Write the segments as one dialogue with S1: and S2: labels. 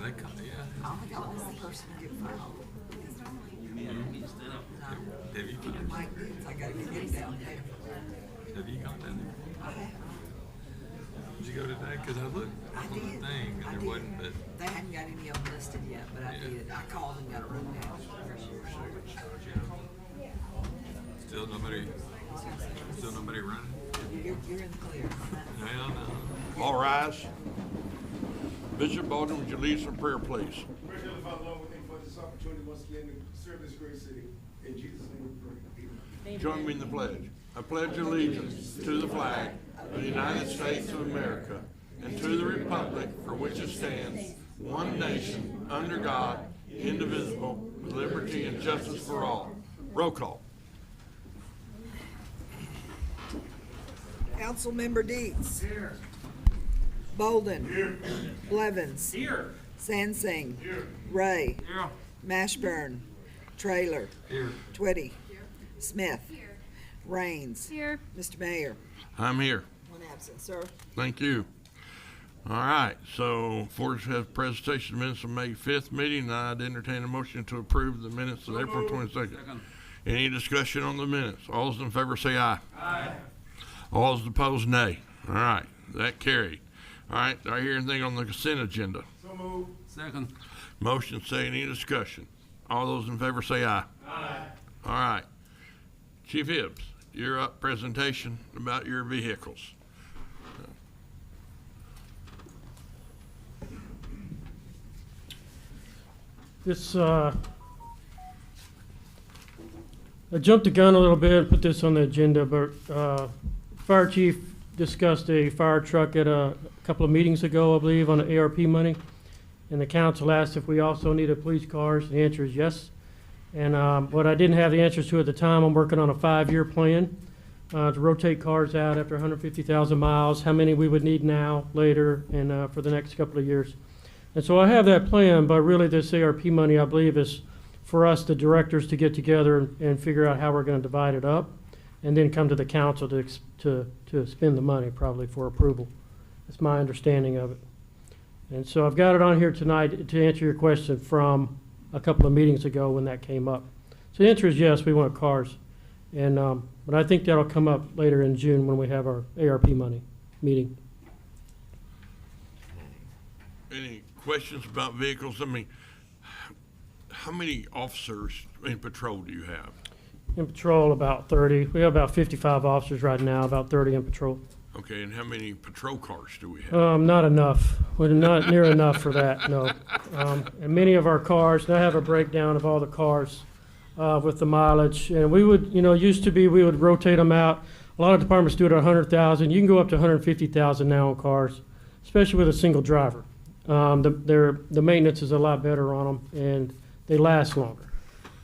S1: they come, yeah.
S2: I don't think I was the person to get fined.
S1: Have you gone?
S2: Mike Goods, I gotta get him down there.
S1: Have you gone down there?
S2: I have.
S1: Did you go today? Because I looked
S2: I
S1: on the
S2: did.
S1: thing
S2: I
S1: and there
S2: did.
S1: wasn't, but
S2: They hadn't got any of them listed yet, but I
S1: Yeah.
S2: did. I called and got it written down.
S1: still nobody running.
S2: You're in the clear.
S1: Well, no.
S3: All rise. Bishop Baldwin, would you lead us in prayer, please?
S4: Dear Heavenly Father, Lord, we thank you for this opportunity once again to serve this great city. In Jesus' name we pray. Amen.
S3: Join me in the pledge. I pledge allegiance to the flag of the United States of America and to the republic for which it stands, one nation, under God, indivisible, with liberty and justice for all. Roll call.
S2: Councilmember Deeds. Here. Bolden. Here. Blevins.
S5: Here.
S2: Sansing. Here. Ray.
S5: Here.
S2: Mashburn. Trailer.
S1: Here.
S2: Twitty. Smith. Raines.
S6: Here.
S2: Mr. Mayor.
S3: I'm here.
S2: One absent, sir.
S3: Thank you. All right, so for us to have presentation of minutes of May 5th meeting, I'd entertain a motion to approve the minutes of April 22nd. Any discussion on the minutes? All those in favor say aye.
S5: Aye.
S3: All those opposed, nay. All right, that carried. All right, do I hear anything on the consent agenda?
S4: So moved.
S5: Second.
S3: Motion say any discussion? All those in favor say aye.
S4: Aye.
S3: All right. Chief Hibbs, you're up, presentation about your vehicles.
S7: This, I jumped the gun a little bit, put this on the agenda, but Fire Chief discussed a fire truck at a couple of meetings ago, I believe, on the ARP money. And the council asked if we also needed police cars. The answer is yes. And what I didn't have the answers to at the time, I'm working on a 5-year plan to rotate cars out after 150,000 miles, how many we would need now, later, and for the next couple of years. And so I have that plan, but really this ARP money, I believe, is for us, the directors, to get together and figure out how we're going to divide it up, and then come to the council to spend the money, probably for approval. That's my understanding of it. And so I've got it on here tonight to answer your question from a couple of meetings ago when that came up. So the answer is yes, we want cars. And, but I think that'll come up later in June when we have our ARP money meeting.
S3: Any questions about vehicles? I mean, how many officers in patrol do you have?
S7: In patrol, about 30. We have about 55 officers right now, about 30 in patrol.
S3: Okay, and how many patrol cars do we have?
S7: Not enough. We're not near enough for that, no. And many of our cars, and I have a breakdown of all the cars with the mileage. And we would, used to be, we would rotate them out. A lot of departments do it at 100,000. You can go up to 150,000 now on cars, especially with a single driver. The maintenance is a lot better on them, and they last longer.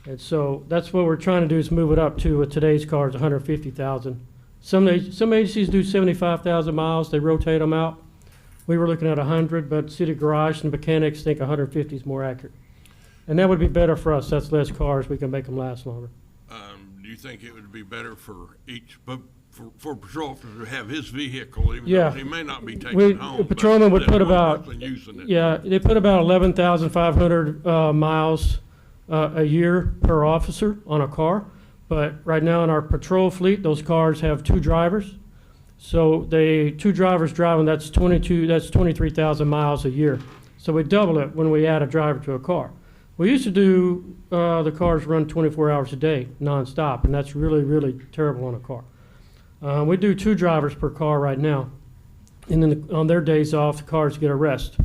S7: And so that's what we're trying to do, is move it up to, with today's cars, 150,000. Some agencies do 75,000 miles. They rotate them out. We were looking at 100, but City Garage and mechanics think 150 is more accurate. And that would be better for us. That's less cars. We can make them last longer.
S3: Do you think it would be better for each, for patrol officer to have his vehicle, even
S7: Yeah.
S3: though he may not be taking it home?
S7: The patrolman
S3: but
S7: would put
S3: that one
S7: about,
S3: person using it?
S7: yeah, they put about 11,500 miles a year per officer on a car. But right now in our patrol fleet, those cars have 2 drivers. So 2 drivers driving, that's 23,000 miles a year. So we double it when we add a driver to a car. We used to do, the cars run 24 hours a day, nonstop, and that's really, really terrible on a car. We do 2 drivers per car right now. And then on their days off, the cars get a rest.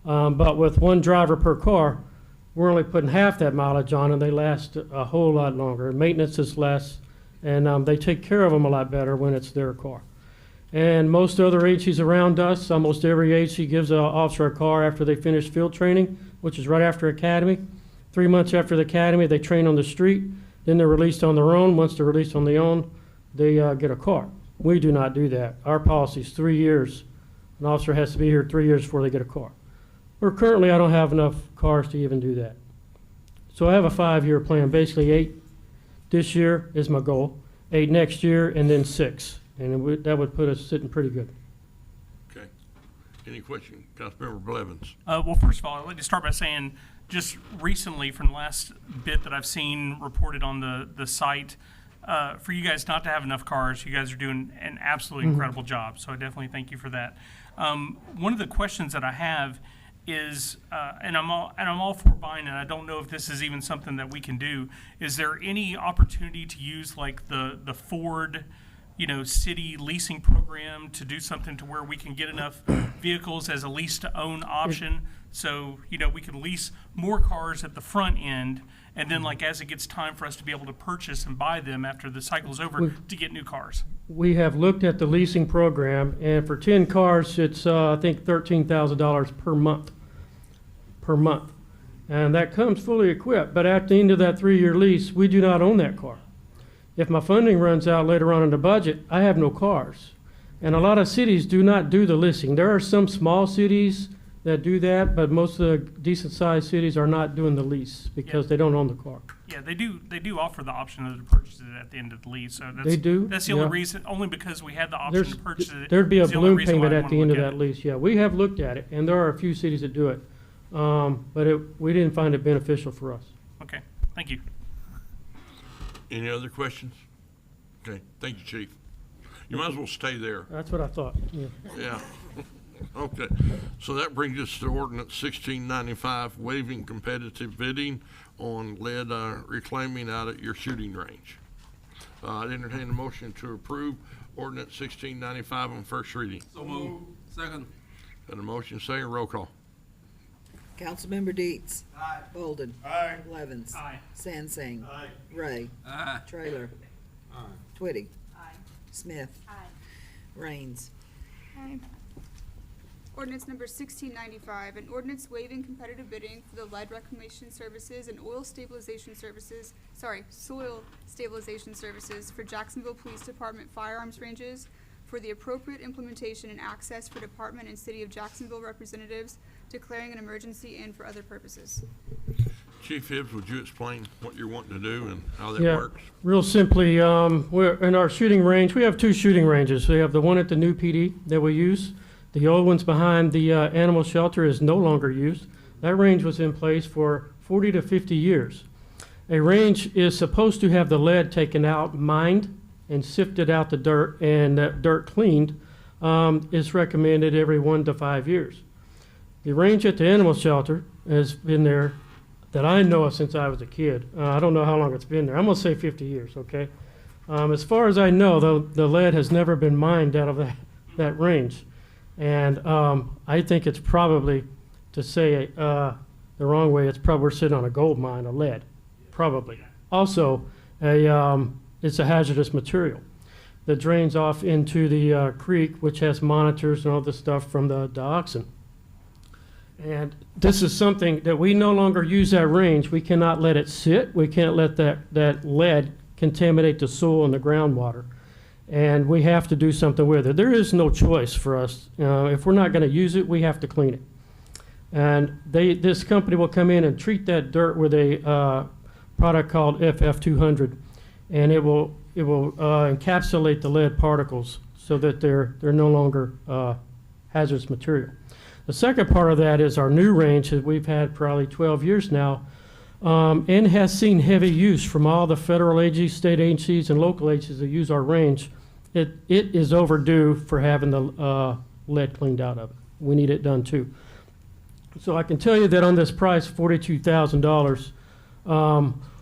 S7: But with 1 driver per car, we're only putting half that mileage on, and they last a whole lot longer. Maintenance is less, and they take care of them a lot better when it's their car. And most other agencies around us, almost every agency gives an officer a car after they finish field training, which is right after academy. 3 months after the academy, they train on the street. Then they're released on their own. Once they're released on their own, they get a car. We do not do that. Our policy is 3 years. An officer has to be here 3 years before they get a car. Currently, I don't have enough cars to even do that. So I have a 5-year plan. Basically, 8 this year is my goal, 8 next year, and then 6. And that would put us sitting pretty good.
S3: Okay. Any question? Councilmember Blevins?
S5: Well, first of all, I'd like to start by saying, just recently, from the last bit that I've seen reported on the site, for you guys not to have enough cars, you guys are doing an absolutely incredible job. So I definitely thank you for that. One of the questions that I have is, and I'm all for buying it. I don't know if this is even something that we can do. Is there any opportunity to use like the Ford, city leasing program to do something to where we can get enough vehicles as a lease to own option? So, we can lease more cars at the front end, and then like as it gets time for us to be able to purchase and buy them after the cycle's over to get new cars.
S7: We have looked at the leasing program, and for 10 cars, it's, I think, $13,000 per month. Per month. And that comes fully equipped, but at the end of that 3-year lease, we do not own that car. If my funding runs out later on in the budget, I have no cars. And a lot of cities do not do the leasing. There are some small cities that do that, but most of the decent-sized cities are not doing the lease because they don't own the car.
S5: Yeah, they do offer the option to purchase it at the end of the lease. So that's,
S7: They do?
S5: That's the only
S7: Yeah.
S5: reason, only because we had the option to purchase it.
S7: There'd be a
S5: is the only
S7: balloon
S5: reason why
S7: payment
S5: I
S7: at the
S5: wanna
S7: end of
S5: look
S7: that
S5: at
S7: lease, yeah. We have looked at it, and there are a few cities that do it. But we didn't find it beneficial for us.
S5: it. Okay, thank you.
S3: Any other questions? Okay, thank you, Chief. You might as well stay there.
S7: That's what I thought, yeah.
S3: Yeah. Okay, so that brings us to ordinance 1695, waiving competitive bidding on lead reclaiming out at your shooting range. I'd entertain a motion to approve ordinance 1695 on first reading.
S1: So move. Second.
S3: Got a motion, second, roll call.
S2: Councilmember Deets.
S4: Aye.
S2: Bolden.
S4: Aye.
S2: Blevins.
S5: Aye.
S2: Sansing.
S4: Aye.
S2: Ray.
S1: Aye.
S2: Trailer.
S1: Aye.
S2: Twitty.
S6: Aye.
S2: Smith.
S6: Aye.
S2: Raines.
S6: Aye. Ordinance number 1695, an ordinance waiving competitive bidding for the lead reclamation services and soil stabilization services for Jacksonville Police Department firearms ranges for the appropriate implementation and access for department and city of Jacksonville representatives, declaring an emergency and for other purposes.
S3: Chief Hibbs, would you explain what you're wanting to do and how that
S7: Yeah,
S3: works?
S7: real simply, we're in our shooting range. We have 2 shooting ranges. We have the one at the new PD that we use. The old one's behind the animal shelter is no longer used. That range was in place for 40 to 50 years. A range is supposed to have the lead taken out, mined, and sifted out the dirt, and that dirt cleaned. Is recommended every 1 to 5 years. The range at the animal shelter has been there that I know of since I was a kid. I don't know how long it's been there. I'm gonna say 50 years, okay? As far as I know, the lead has never been mined out of that range. And I think it's probably, to say the wrong way, it's probably we're sitting on a gold mine of lead, probably. Also, it's a hazardous material that drains off into the creek, which has monitors and all this stuff from the dioxin. And this is something that we no longer use that range. We cannot let it sit. We can't let that lead contaminate the soil and the groundwater. And we have to do something with it. There is no choice for us. If we're not going to use it, we have to clean it. And this company will come in and treat that dirt with a product called FF200, and it will encapsulate the lead particles so that they're no longer hazardous material. The second part of that is our new range that we've had probably 12 years now, and has seen heavy use from all the federal agencies, state agencies, and local agencies that use our range. It is overdue for having the lead cleaned out of it. We need it done too. So I can tell you that on this price, $42,000,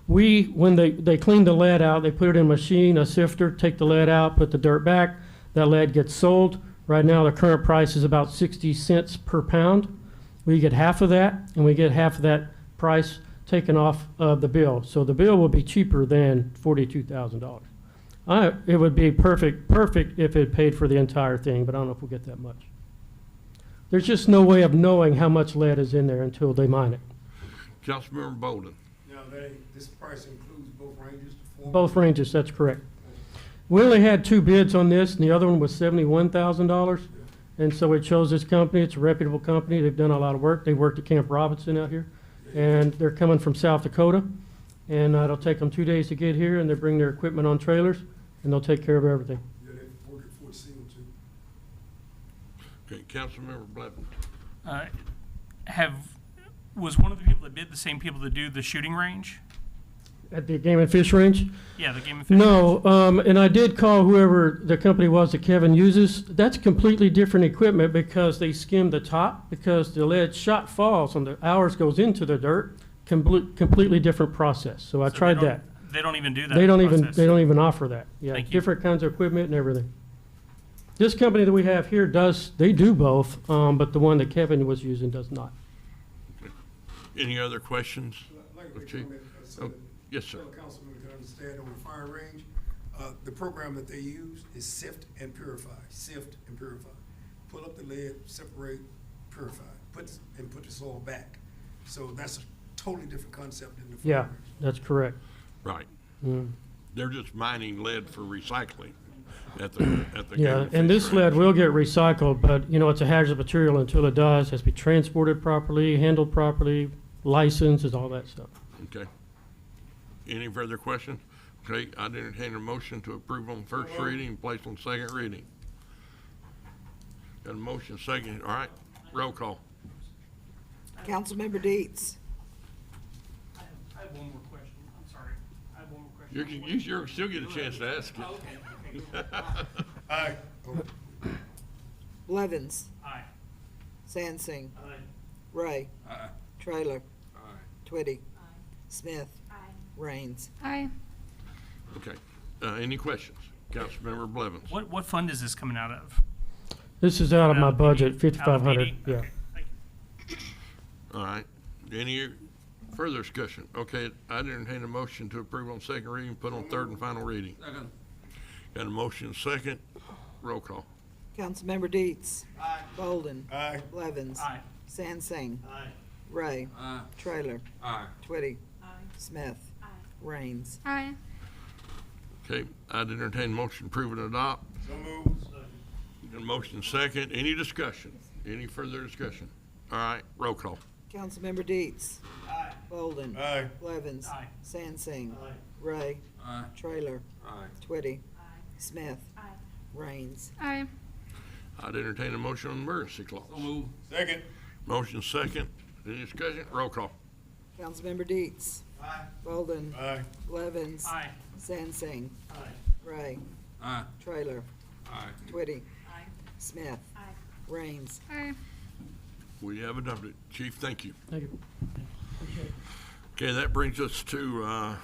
S7: when they clean the lead out, they put it in a machine, a sifter, take the lead out, put the dirt back. That lead gets sold. Right now, the current price is about 60 cents per pound. We get half of that, and we get half of that price taken off of the bill. So the bill will be cheaper than $42,000. It would be perfect if it paid for the entire thing, but I don't know if we'll get that much. There's just no way of knowing how much lead is in there until they mine it.
S3: Councilmember Bolden.
S4: Now, this price includes both ranges?
S7: Both ranges, that's correct. We only had 2 bids on this, and the other one was $71,000. And so we chose this company. It's a reputable company. They've done a lot of work. They worked at Camp Robinson out here, and they're coming from South Dakota. And it'll take them 2 days to get here, and they bring their equipment on trailers, and they'll take care of everything.
S4: Yeah, they work at Fort Seal too.
S3: Okay, Councilmember Blevins.
S5: Was one of the people that bid the same people that do the shooting range?
S7: At the Game and Fish Range?
S5: Yeah, the game and fish.
S7: No, and I did call whoever the company was that Kevin uses. That's completely different equipment because they skim the top, because the lead shot falls and the hours goes into the dirt. Completely different process. So I
S5: So
S7: tried
S5: they
S7: that.
S5: don't- They don't even do that.
S7: They don't even,
S5: process.
S7: they don't even offer that. Yeah,
S5: Thank you.
S7: different kinds of equipment and everything. This company that we have here they do both, but the one that Kevin was using does not.
S3: Any other questions?
S4: I'd like to make a
S3: Chief?
S4: comment, so
S3: Oh,
S4: that
S3: yes, sir.
S4: fellow councilmen can understand on the fire range. The program that they use is sift and purify, sift and purify. Pull up the lead, separate, purify, put the soil back. So that's a totally different concept than the fire
S7: Yeah,
S4: range.
S7: that's correct.
S3: Right.
S7: Mm.
S3: They're just mining lead for recycling at the
S7: Yeah,
S3: Game
S7: and this
S3: Fish
S7: lead
S3: Range.
S7: will get recycled, but, it's a hazardous material until it does. Has to be transported properly, handled properly, licensed, and all that stuff.
S3: Okay. Any further questions? Okay, I'd entertain a motion to approve on first reading and place on second reading. Got a motion second, all right, roll call.
S2: Councilmember Deets.
S5: I have one more question. I'm sorry. I have one more question.
S3: You still get a chance to ask it.
S4: Aye.
S2: Blevins.
S5: Aye.
S2: Sansing.
S5: Aye.
S2: Ray.
S1: Aye.
S2: Trailer.
S1: Aye.
S2: Twitty. Smith. Raines.
S6: Aye.
S3: Okay, any questions? Councilmember Blevins.
S5: What fund is this coming out of?
S7: This is out of my
S5: Out of
S7: budget,
S5: PD? Out of
S7: 5,500,
S5: PD?
S7: yeah.
S5: Okay, thank you.
S3: All right, any further discussion? Okay, I'd entertain a motion to approve on second reading, put on third and final reading.
S1: Second.
S3: Got a motion second, roll call.
S2: Councilmember Deets. Bolden.
S4: Aye.
S2: Blevins.
S5: Aye.
S2: Sansing.
S5: Aye.
S2: Ray.
S1: Aye.
S2: Trailer.
S1: Aye.
S2: Twitty. Smith. Raines.
S6: Aye.
S3: Okay, I'd entertain a motion to approve and adopt.
S4: So moved.
S3: Got a motion second, any discussion? Any further discussion? All right, roll call.
S2: Councilmember Deets. Bolden.
S4: Aye.
S2: Blevins.
S5: Aye.
S2: Sansing. Ray.
S1: Aye.
S2: Trailer.
S1: Aye.
S2: Twitty. Smith. Raines.
S6: Aye.
S3: I'd entertain a motion on the emergency clause.
S1: Move.
S4: Second.
S3: Motion second, any discussion? Roll call.
S2: Councilmember Deets. Bolden.
S4: Aye.
S2: Blevins.
S5: Aye.
S2: Sansing.
S5: Aye.
S2: Ray.
S1: Aye.
S2: Trailer.
S1: Aye.
S2: Twitty. Smith. Raines.
S6: Aye.
S3: We have adopted. Chief, thank you.
S7: Thank you.
S3: Okay, that brings us to,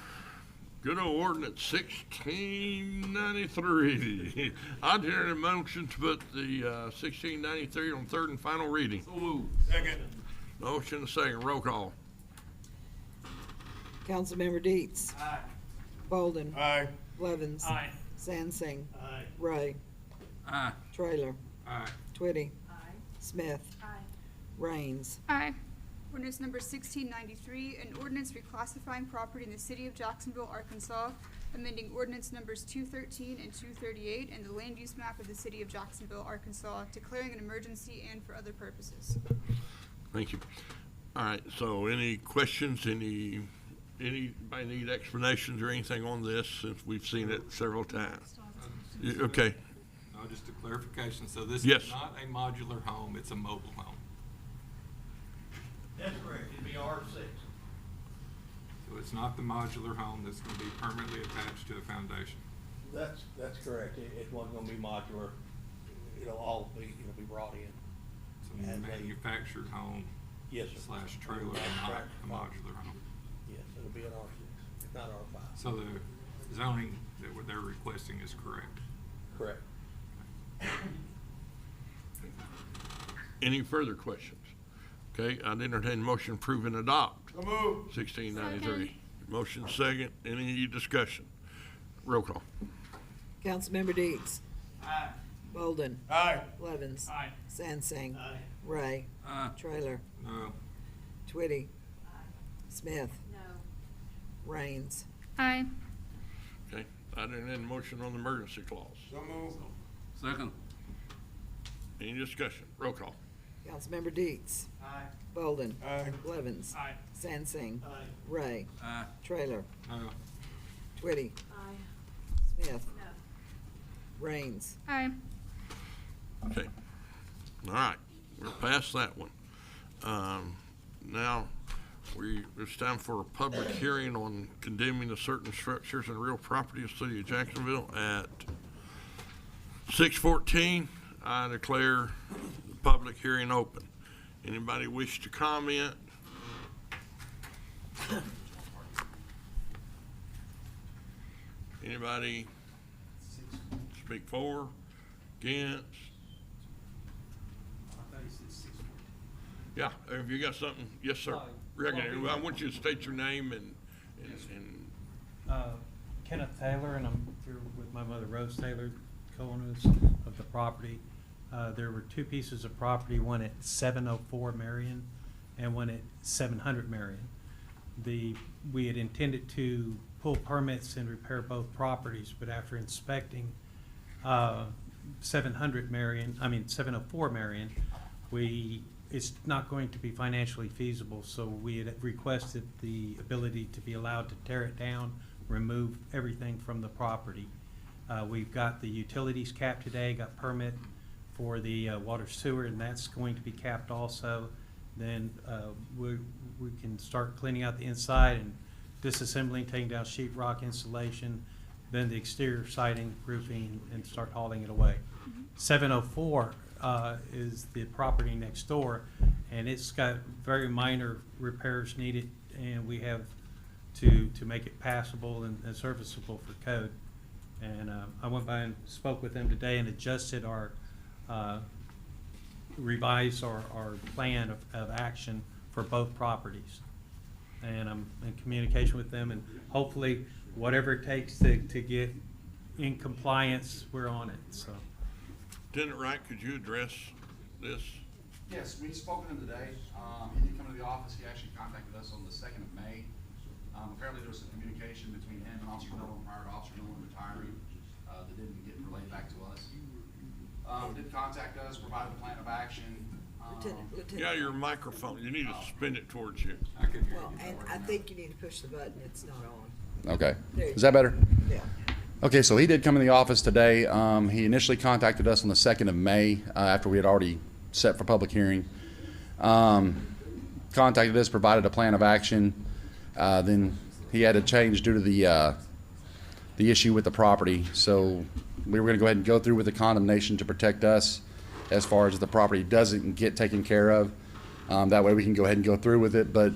S3: good old ordinance 1693. I'd entertain a motion to put the, 1693 on third and final reading.
S4: Second.
S3: Motion second, roll call.
S2: Councilmember Deets.
S5: Aye.
S2: Bolden.
S4: Aye.
S2: Blevins.
S5: Aye.
S2: Sansing.
S5: Aye.
S2: Ray.
S1: Aye.
S2: Trailer.
S1: Aye.
S2: Twitty. Smith. Raines.
S6: Aye. Ordinance number 1693, an ordinance reclassifying property in the city of Jacksonville, Arkansas, amending ordinance numbers 213 and 238 and the land use map of the city of Jacksonville, Arkansas, declaring an emergency and for other purposes.
S3: Thank you. All right, so any questions, anybody need explanations or anything on this, since we've seen it several times? Okay,
S1: No, just a clarification. So this
S3: Yes.
S1: is not a modular home, it's a mobile home.
S8: That's correct, it'd be R6.
S1: So it's not the modular home that's gonna be permanently attached to a foundation.
S8: That's correct, it wasn't gonna be modular, it'll be brought in.
S1: It's a
S8: And they-
S1: manufactured home
S8: Yes, sir.
S1: slash trailer, not a modular home.
S8: Yes, it'll be an R6, it's not R5.
S1: So the zoning that they're requesting is correct.
S8: Correct.
S3: any further questions? Okay, I'd entertain a motion to approve and adopt
S4: So moved.
S3: 1693. Motion second, any discussion? Roll call.
S2: Councilmember Deets.
S5: Aye.
S2: Bolden.
S4: Aye.
S2: Blevins.
S5: Aye.
S2: Sansing.
S5: Aye.
S2: Ray.
S1: Aye.
S2: Trailer.
S1: No.
S2: Twitty. Smith. Raines.
S6: Aye.
S3: Okay, I'd entertain a motion on the emergency clause.
S4: So moved.
S1: Second.
S3: Any discussion? Roll call.
S2: Councilmember Deets.
S5: Aye.
S2: Bolden.
S4: Aye.
S2: Blevins.
S5: Aye.
S2: Sansing.
S5: Aye.
S2: Ray.
S1: Aye.
S2: Trailer.
S1: No.
S2: Twitty. Smith. Raines.
S6: Aye.
S3: Okay. All right, we're past that one. Now, it's time for a public hearing on condemning of certain structures and real property in the city of Jacksonville at 6:14. I declare the public hearing open. Anybody wish to comment? Anybody speak for, against? Yeah, have you got something? Yes, sir. I want you to state your name and
S9: Kenneth Taylor, and I'm here with my mother, Rose Taylor, co-owners of the property. There were two pieces of property, one at 704 Marion and one at 700 Marion. We had intended to pull permits and repair both properties, but after inspecting 704 Marion, it's not going to be financially feasible, so we had requested the ability to be allowed to tear it down, remove everything from the property. We've got the utilities capped today, got permit for the water sewer, and that's going to be capped also. Then we can start cleaning out the inside and disassembling, taking down sheetrock insulation, then the exterior siding, roofing, and start hauling it away. 704 is the property next door, and it's got very minor repairs needed, and we have to make it passable and serviceable for code. And I went by and spoke with them today and adjusted our revised our plan of action for both properties. And I'm in communication with them, and hopefully whatever it takes to get in compliance, we're on it, so.
S3: Lieutenant Wright, could you address this?
S10: Yes, we've spoken to him today. He did come to the office. He actually contacted us on the 2nd of May. Apparently there was some communication between him and Officer Nolan prior to Officer Nolan retiring that didn't get relayed back to us. Did contact us, provided a plan of action.
S2: Lieutenant,
S3: Yeah, your microphone, you need to spin it towards you.
S1: I can hear
S2: well,
S1: you.
S2: and I think you need to push the button, it's not on.
S11: Okay.
S2: There you
S11: Is that better?
S2: Yeah.
S11: Okay, so he did come in the office today. He initially contacted us on the 2nd of May, after we had already set for public hearing. Contacted us, provided a plan of action. Then he had to change due to the issue with the property. So we were gonna go ahead and go through with the condemnation to protect us as far as the property doesn't get taken care of. That way we can go ahead and go through with it. But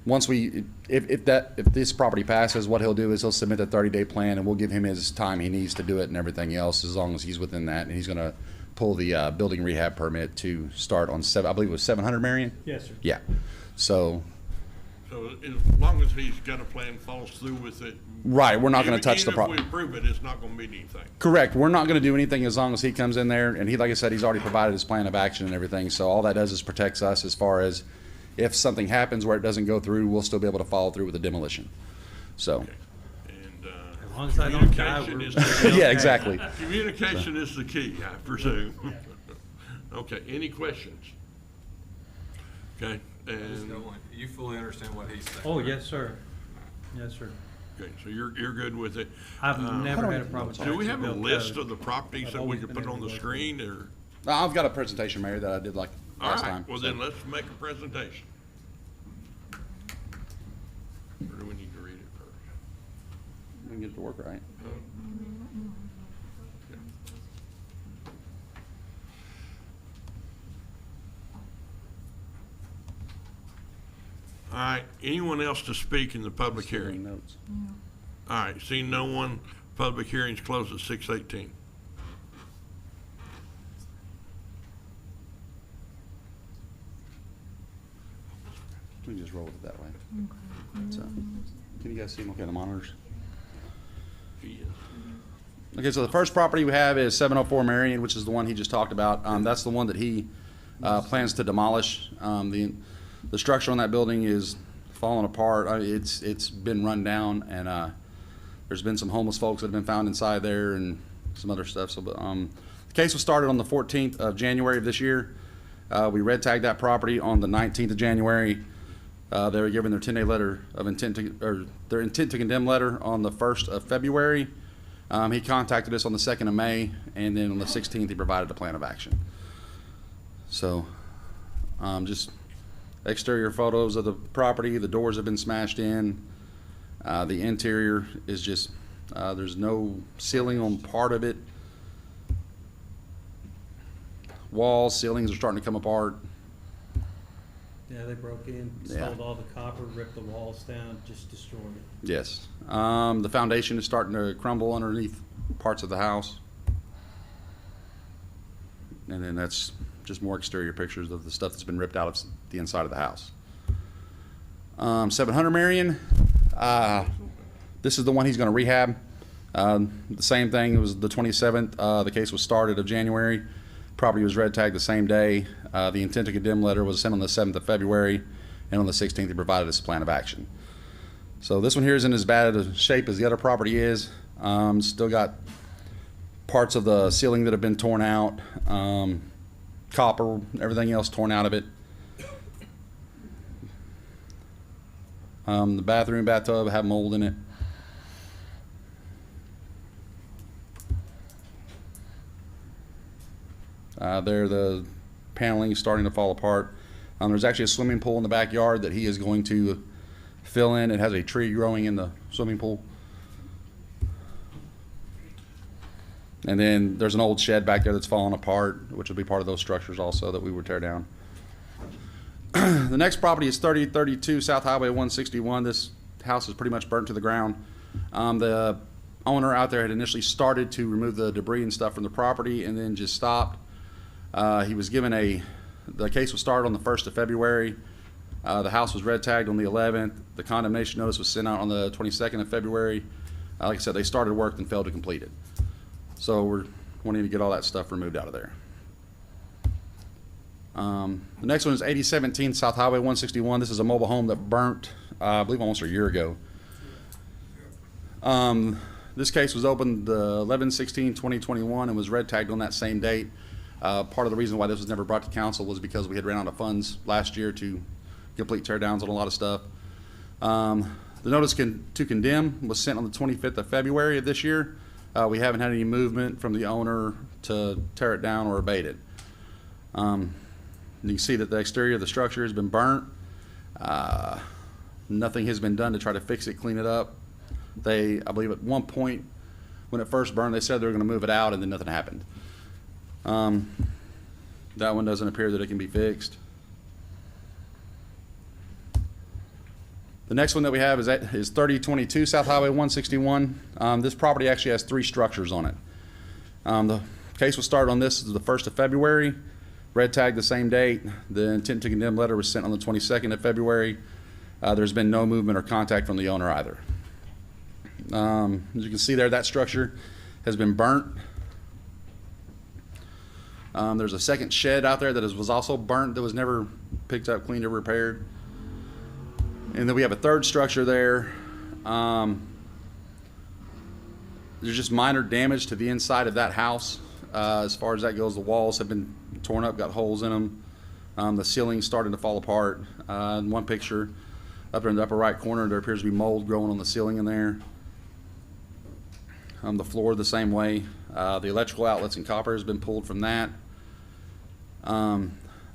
S11: once if this property passes, what he'll do is he'll submit a 30-day plan, and we'll give him his time he needs to do it and everything else, as long as he's within that. And he's gonna pull the building rehab permit to start on I believe it was 700 Marion?
S9: Yes, sir.
S11: Yeah. So,
S3: As long as he's got a plan, follows through with it.
S11: right, we're not gonna touch the
S3: Even if
S11: property.
S3: we approve it, it's not gonna mean anything.
S11: Correct. We're not gonna do anything as long as he comes in there, and he, like I said, he's already provided his plan of action and everything. So all that does is protects us as far as if something happens where it doesn't go through, we'll still be able to follow through with the demolition. So,
S3: And
S9: As long as I don't die,
S3: communication
S9: we're.
S3: is the key.
S11: yeah, exactly.
S3: Communication is the key, I presume. Okay, any questions? Okay,
S1: I just
S3: and,
S1: don't want, you fully understand what he's saying.
S9: Oh, yes, sir. Yes, sir.
S3: okay, so you're good with it.
S9: I've never had a problem with
S3: Do we have a
S9: Jacksonville
S3: list
S9: code.
S3: of the properties
S9: I've
S3: that we
S9: always
S3: could
S9: been
S3: put
S9: able
S3: on
S9: to
S3: the
S9: work
S3: screen, or?
S11: I've got a presentation, Mary, that I did like
S3: All
S11: last
S3: right,
S11: time.
S3: well
S11: so.
S3: then let's make a presentation. Or do we need to read it first?
S11: We can get it to work right.
S3: All right, anyone else to speak in the public hearing?
S11: Notes.
S3: All right, seeing no one, public hearing's closed at 6:18.
S11: We can just roll with it that way. So, can you guys see them okay on the monitors?
S3: Yes.
S11: Okay, so the first property we have is 704 Marion, which is the one he just talked about. That's the one that he plans to demolish. The structure on that building is falling apart. It's been run down, and there's been some homeless folks that have been found inside there and some other stuff. So, the case was started on the 14th of January of this year. We red tagged that property on the 19th of January. They were given their 10-day letter of intent or their intent to condemn letter on the 1st of February. He contacted us on the 2nd of May, and then on the 16th he provided a plan of action. So, just exterior photos of the property. The doors have been smashed in. The interior is just, there's no ceiling on part of it. Walls, ceilings are starting to come apart.
S9: Yeah, they broke in,
S11: Yeah.
S9: stole all the copper, ripped the walls down, just destroyed it.
S11: Yes. The foundation is starting to crumble underneath parts of the house. And then that's just more exterior pictures of the stuff that's been ripped out of the inside of the house. 700 Marion, this is the one he's going to rehab. The same thing, it was the 27th. The case was started of January. Property was red tagged the same day. The intent to condemn letter was sent on the 7th of February, and on the 16th he provided us a plan of action. So this one here isn't as bad a shape as the other property is. Still got parts of the ceiling that have been torn out, copper, everything else torn out of it. The bathroom, bathtub have mold in it. There, the paneling is starting to fall apart. There's actually a swimming pool in the backyard that he is going to fill in. It has a tree growing in the swimming pool. And then there's an old shed back there that's falling apart, which will be part of those structures also that we would tear down. The next property is 3032 South Highway 161. This house is pretty much burnt to the ground. The owner out there had initially started to remove the debris and stuff from the property and then just stopped. He was given the case was started on the 1st of February. The house was red tagged on the 11th. The condemnation notice was sent out on the 22nd of February. Like I said, they started work and failed to complete it. So we're wanting to get all that stuff removed out of there. The next one is 8017 South Highway 161. This is a mobile home that burnt, I believe, almost a year ago. This case was opened 11/16/2021 and was red tagged on that same date. Part of the reason why this was never brought to council was because we had ran out of funds last year to complete tear downs on a lot of stuff. The notice to condemn was sent on the 25th of February of this year. We haven't had any movement from the owner to tear it down or abate it. You can see that the exterior of the structure has been burnt. Nothing has been done to try to fix it, clean it up. I believe at one point when it first burned, they said they were going to move it out, and then nothing happened. That one doesn't appear that it can be fixed. The next one that we have is 3022 South Highway 161. This property actually has 3 structures on it. The case was started on this the 1st of February, red tagged the same date. The intent to condemn letter was sent on the 22nd of February. There's been no movement or contact from the owner either. As you can see there, that structure has been burnt. There's a second shed out there that was also burnt that was never picked up, cleaned, or repaired. And then we have a third structure there. There's just minor damage to the inside of that house. As far as that goes, the walls have been torn up, got holes in them. The ceiling's starting to fall apart. In one picture, up in the upper right corner, there appears to be mold growing on the ceiling in there. The floor the same way. The electrical outlets and copper has been pulled from that.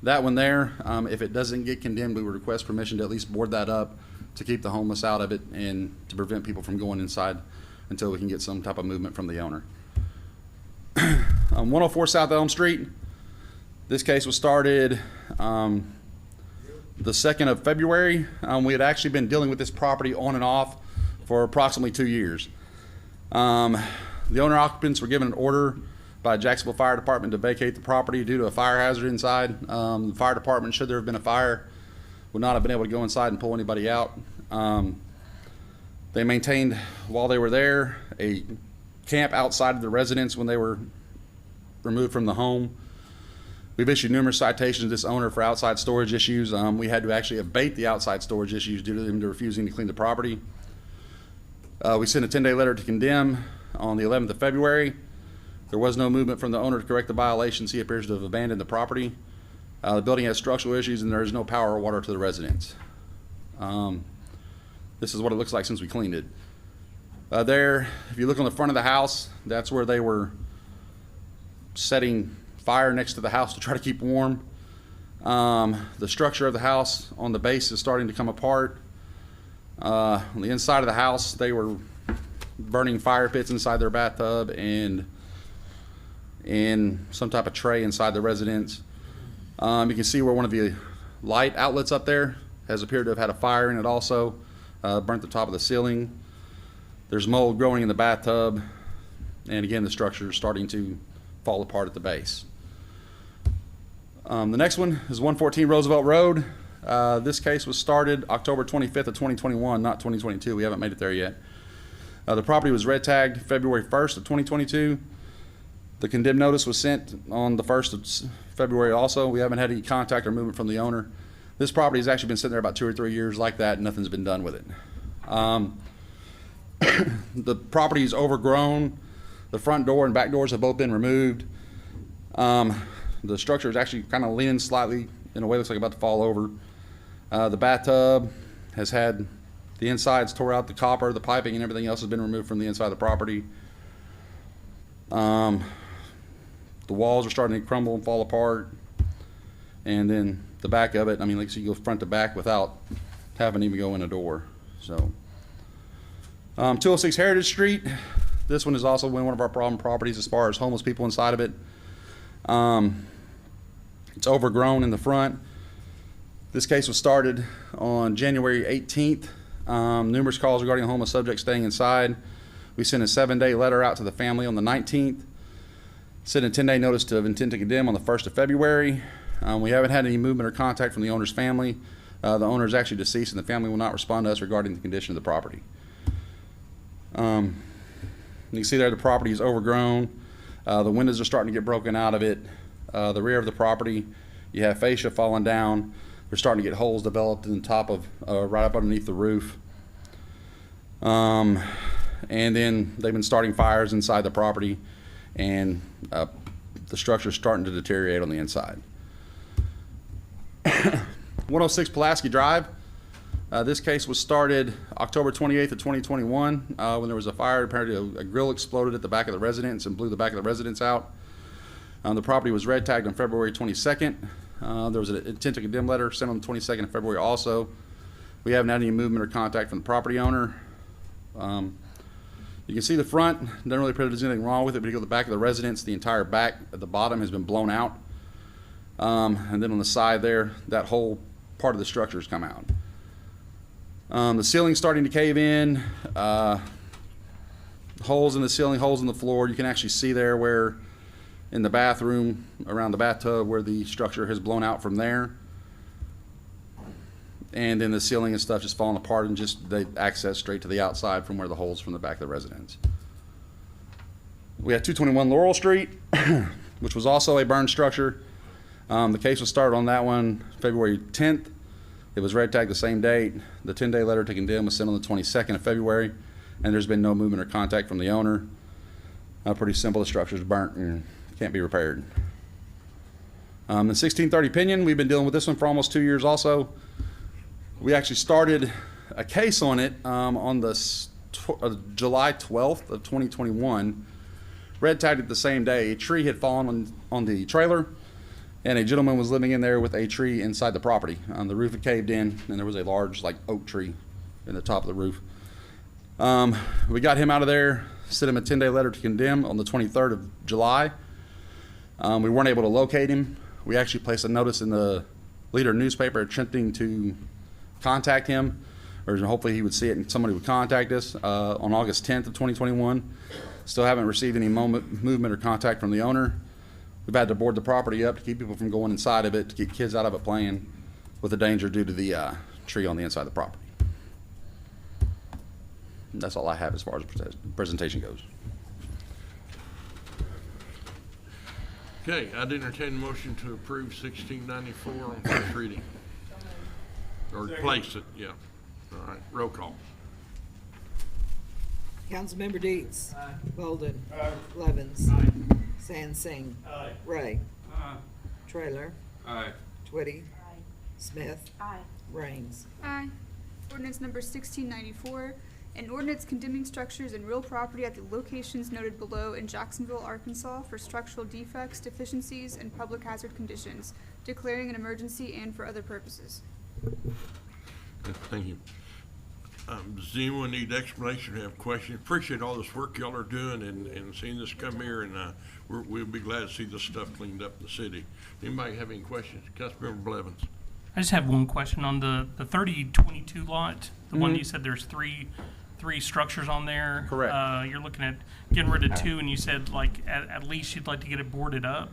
S11: That one there, if it doesn't get condemned, we would request permission to at least board that up to keep the homeless out of it and to prevent people from going inside until we can get some type of movement from the owner. 104 South Elm Street. This case was started the 2nd of February. We had actually been dealing with this property on and off for approximately 2 years. The owner occupants were given an order by Jacksonville Fire Department to vacate the property due to a fire hazard inside. The fire department, should there have been a fire, would not have been able to go inside and pull anybody out. They maintained, while they were there, a camp outside of the residence when they were removed from the home. We've issued numerous citations to this owner for outside storage issues. We had to actually abate the outside storage issues due to them refusing to clean the property. We sent a 10-day letter to condemn on the 11th of February. There was no movement from the owner to correct the violations. He appears to have abandoned the property. The building has structural issues and there is no power or water to the residents. This is what it looks like since we cleaned it. There, if you look on the front of the house, that's where they were setting fire next to the house to try to keep warm. The structure of the house on the base is starting to come apart. On the inside of the house, they were burning fire pits inside their bathtub and in some type of tray inside the residence. You can see where one of the light outlets up there has appeared to have had a fire in it also, burnt the top of the ceiling. There's mold growing in the bathtub, and again, the structure is starting to fall apart at the base. The next one is 114 Roosevelt Road. This case was started October 25th of 2021, not 2022. We haven't made it there yet. The property was red tagged February 1st of 2022. The condemned notice was sent on the 1st of February also. We haven't had any contact or movement from the owner. This property has actually been sitting there about 2 or 3 years like that, and nothing's been done with it. The property is overgrown. The front door and back doors have both been removed. The structure is actually kind of leaning slightly in a way it looks like about to fall over. The bathtub has had the insides tore out, the copper, the piping, and everything else has been removed from the inside of the property. The walls are starting to crumble and fall apart. And then the back of it, I mean, like you go front to back without having to even go in a door. So, 206 Heritage Street. This one is also one of our problem properties as far as homeless people inside of it. It's overgrown in the front. This case was started on January 18th. Numerous calls regarding a homeless subject staying inside. We sent a 7-day letter out to the family on the 19th. Sent a 10-day notice of intent to condemn on the 1st of February. We haven't had any movement or contact from the owner's family. The owner is actually deceased, and the family will not respond to us regarding the condition of the property. You can see there the property is overgrown. The windows are starting to get broken out of it. The rear of the property, you have fascia falling down. They're starting to get holes developed in the top of, right up underneath the roof. And then they've been starting fires inside the property, and the structure is starting to deteriorate on the inside. 106 Pulaski Drive. This case was started October 28th of 2021 when there was a fire. Apparently a grill exploded at the back of the residence and blew the back of the residence out. The property was red tagged on February 22nd. There was an intent to condemn letter sent on the 22nd of February also. We haven't had any movement or contact from the property owner. You can see the front, doesn't really appear there's anything wrong with it, but you go to the back of the residence, the entire back at the bottom has been blown out. And then on the side there, that whole part of the structure has come out. The ceiling's starting to cave in, holes in the ceiling, holes in the floor. You can actually see there where in the bathroom, around the bathtub, where the structure has blown out from there. And then the ceiling and stuff just falling apart, and just they access straight to the outside from where the holes from the back of the residence. We have 221 Laurel Street, which was also a burned structure. The case was started on that one February 10th. It was red tagged the same date. The 10-day letter to condemn was sent on the 22nd of February, and there's been no movement or contact from the owner. Pretty simple, the structure's burnt and can't be repaired. The 1630 Pinion, we've been dealing with this one for almost 2 years also. We actually started a case on it on the July 12th of 2021. Red tagged it the same day. A tree had fallen on the trailer, and a gentleman was living in there with a tree inside the property. The roof had caved in, and there was a large oak tree in the top of the roof. We got him out of there, sent him a 10-day letter to condemn on the 23rd of July. We weren't able to locate him. We actually placed a notice in the Leader newspaper attempting to contact him, or hopefully he would see it and somebody would contact us on August 10th of 2021. Still haven't received any movement or contact from the owner. We've had to board the property up to keep people from going inside of it, to keep kids out of it playing with the danger due to the tree on the inside of the property. And that's all I have as far as the presentation goes.
S3: Okay, I'd entertain a motion to approve 1694 on first reading. Or place it, yeah. All right, roll call.
S2: Councilmember Deeds. Aye. Bolden. Aye. Levens.
S1: Aye.
S2: Sansing.
S1: Aye.
S2: Ray.
S1: Aye.
S2: Trailer.
S1: Aye.
S2: Twitty.
S6: Aye.
S2: Smith.
S6: Aye.
S2: Raines.
S6: Aye. Ordinance number 1694, An ordinance condemning structures and real property at the locations noted below in Jacksonville, Arkansas for structural defects, deficiencies, and public hazard conditions, declaring an emergency and for other purposes.
S3: Thank you. Does anyone need explanation or have questions? Appreciate all this work y'all are doing and seeing this come here, and we'll be glad to see this stuff cleaned up in the city. Anybody have any questions? Councilmember Blevins.
S5: I just have one question on the 3022 lot, the one you said there's three structures on there.
S11: Correct.
S5: You're looking at getting rid of two, and you said like at least you'd like to get it boarded up.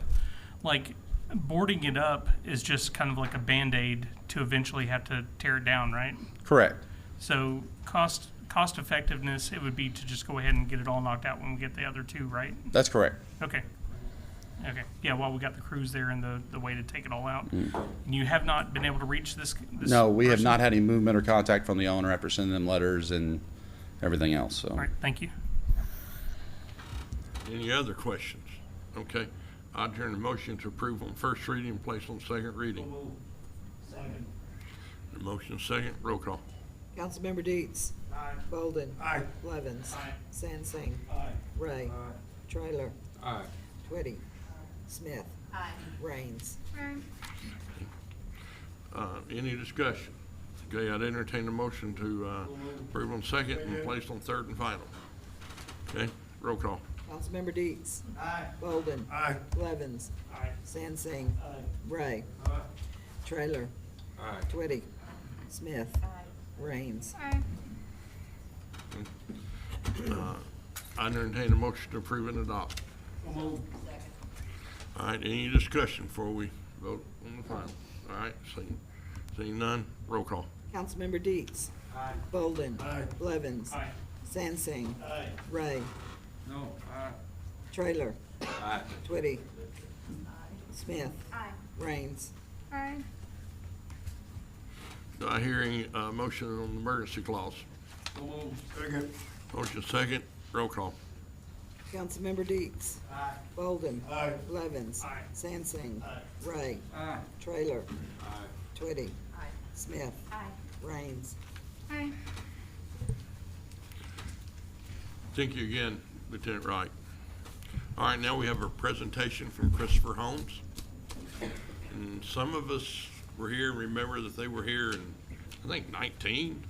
S5: Like boarding it up is just kind of like a Band-Aid to eventually have to tear it down, right?
S11: Correct.
S5: So cost effectiveness, it would be to just go ahead and get it all knocked out when we get the other two, right?
S11: That's correct.
S5: Okay. Okay. Yeah, while we got the crews there and the way to take it all out. And you have not been able to reach this
S11: No, we have
S5: person?
S11: not had any movement or contact from the owner after sending them letters and everything else, so.
S5: All right, thank you.
S3: Any other questions? Okay. I turn the motion to approve on first reading and place on second reading. The motion second, roll call.
S2: Councilmember Deets. Bolden.
S4: Aye.
S2: Levens. Sansing. Ray. Trailer.
S1: Aye.
S2: Twitty. Smith. Raines.
S3: Any discussion? Okay, I'd entertain the motion to approve on second and place on third and final. Okay, roll call.
S2: Councilmember Deets. Bolden.
S4: Aye.
S2: Levens. Sansing. Ray. Trailer.
S1: Aye.
S2: Twitty. Smith. Raines.
S6: Aye.
S3: I'd entertain a motion to approve and adopt. All right, any discussion before we vote on the final? All right, seeing none, roll call.
S2: Councilmember Deets. Bolden. Levens. Sansing. Ray. Trailer.
S1: Aye.
S2: Twitty. Smith. Raines.
S6: Aye.
S3: Do I hear any motion on the emergency clause?
S4: Second.
S3: Motion second, roll call.
S2: Councilmember Deets. Bolden.
S4: Aye.
S2: Levens. Sansing. Ray. Trailer. Twitty. Smith. Raines.
S6: Aye.
S3: Thank you again, Lieutenant Wright. All right, now we have a presentation from Christopher Holmes. And some of us were here and remember that they were here in, I think, 19.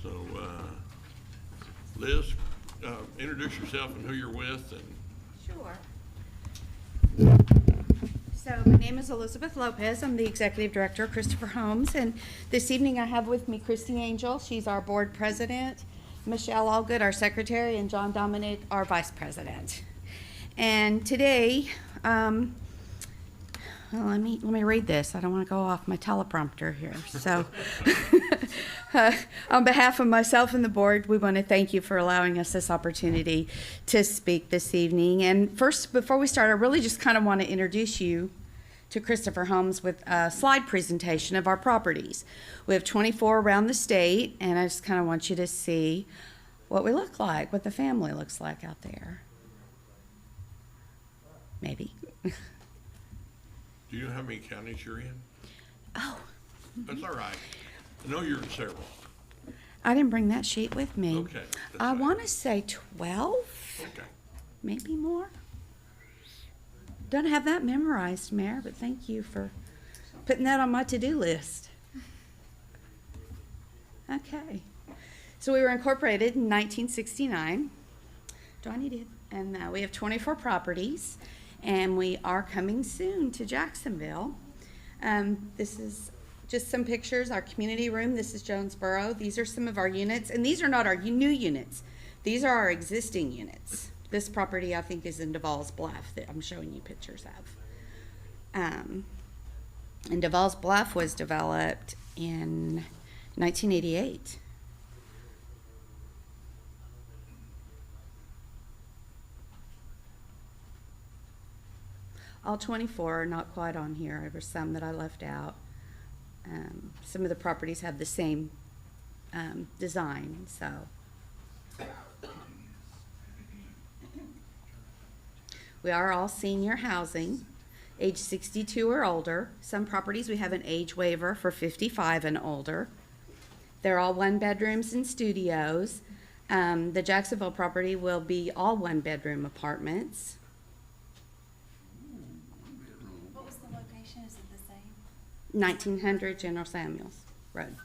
S3: So, Liz, introduce yourself and who you're with. And
S12: Sure. So my name is Elizabeth Lopez. I'm the Executive Director of Christopher Holmes. And this evening I have with me Christy Angel. She's our Board President. Michelle Allgood, our Secretary, and John Dominic, our Vice President. And today, well, let me read this. I don't want to go off my teleprompter here. So, on behalf of myself and the board, we want to thank you for allowing us this opportunity to speak this evening. And first, before we start, I really just kind of want to introduce you to Christopher Holmes with a slide presentation of our properties. We have 24 around the state, and I just kind of want you to see what we look like, what the family looks like out there. Maybe.
S3: do you know how many counties you're in?
S12: Oh,
S3: That's all right. I know you're in several.
S12: I didn't bring that sheet with me.
S3: Okay. that's
S12: I
S3: fine.
S12: want to say 12,
S3: Okay.
S12: maybe more. Don't have that memorized, Mayor, but thank you for putting that on my to-do list. Okay. So we were incorporated in 1969. Do I need it? And we have 24 properties, and we are coming soon to Jacksonville. This is just some pictures, our community room. This is Jonesboro. These are some of our units, and these are not our new units. These are our existing units. This property, I think, is in Duval's Bluff that I'm showing you pictures of. And Duval's Bluff was developed in 1988. All 24 are not quite on here. There were some that I left out. Some of the properties have the same design, so. We are all senior housing, age 62 or older. Some properties we have an age waiver for 55 and older. They're all one-bedrooms and studios. The Jacksonville property will be all one-bedroom apartments.
S13: What was the location? Is it the same?
S12: 1900 General Samuels Road.
S13: Oh,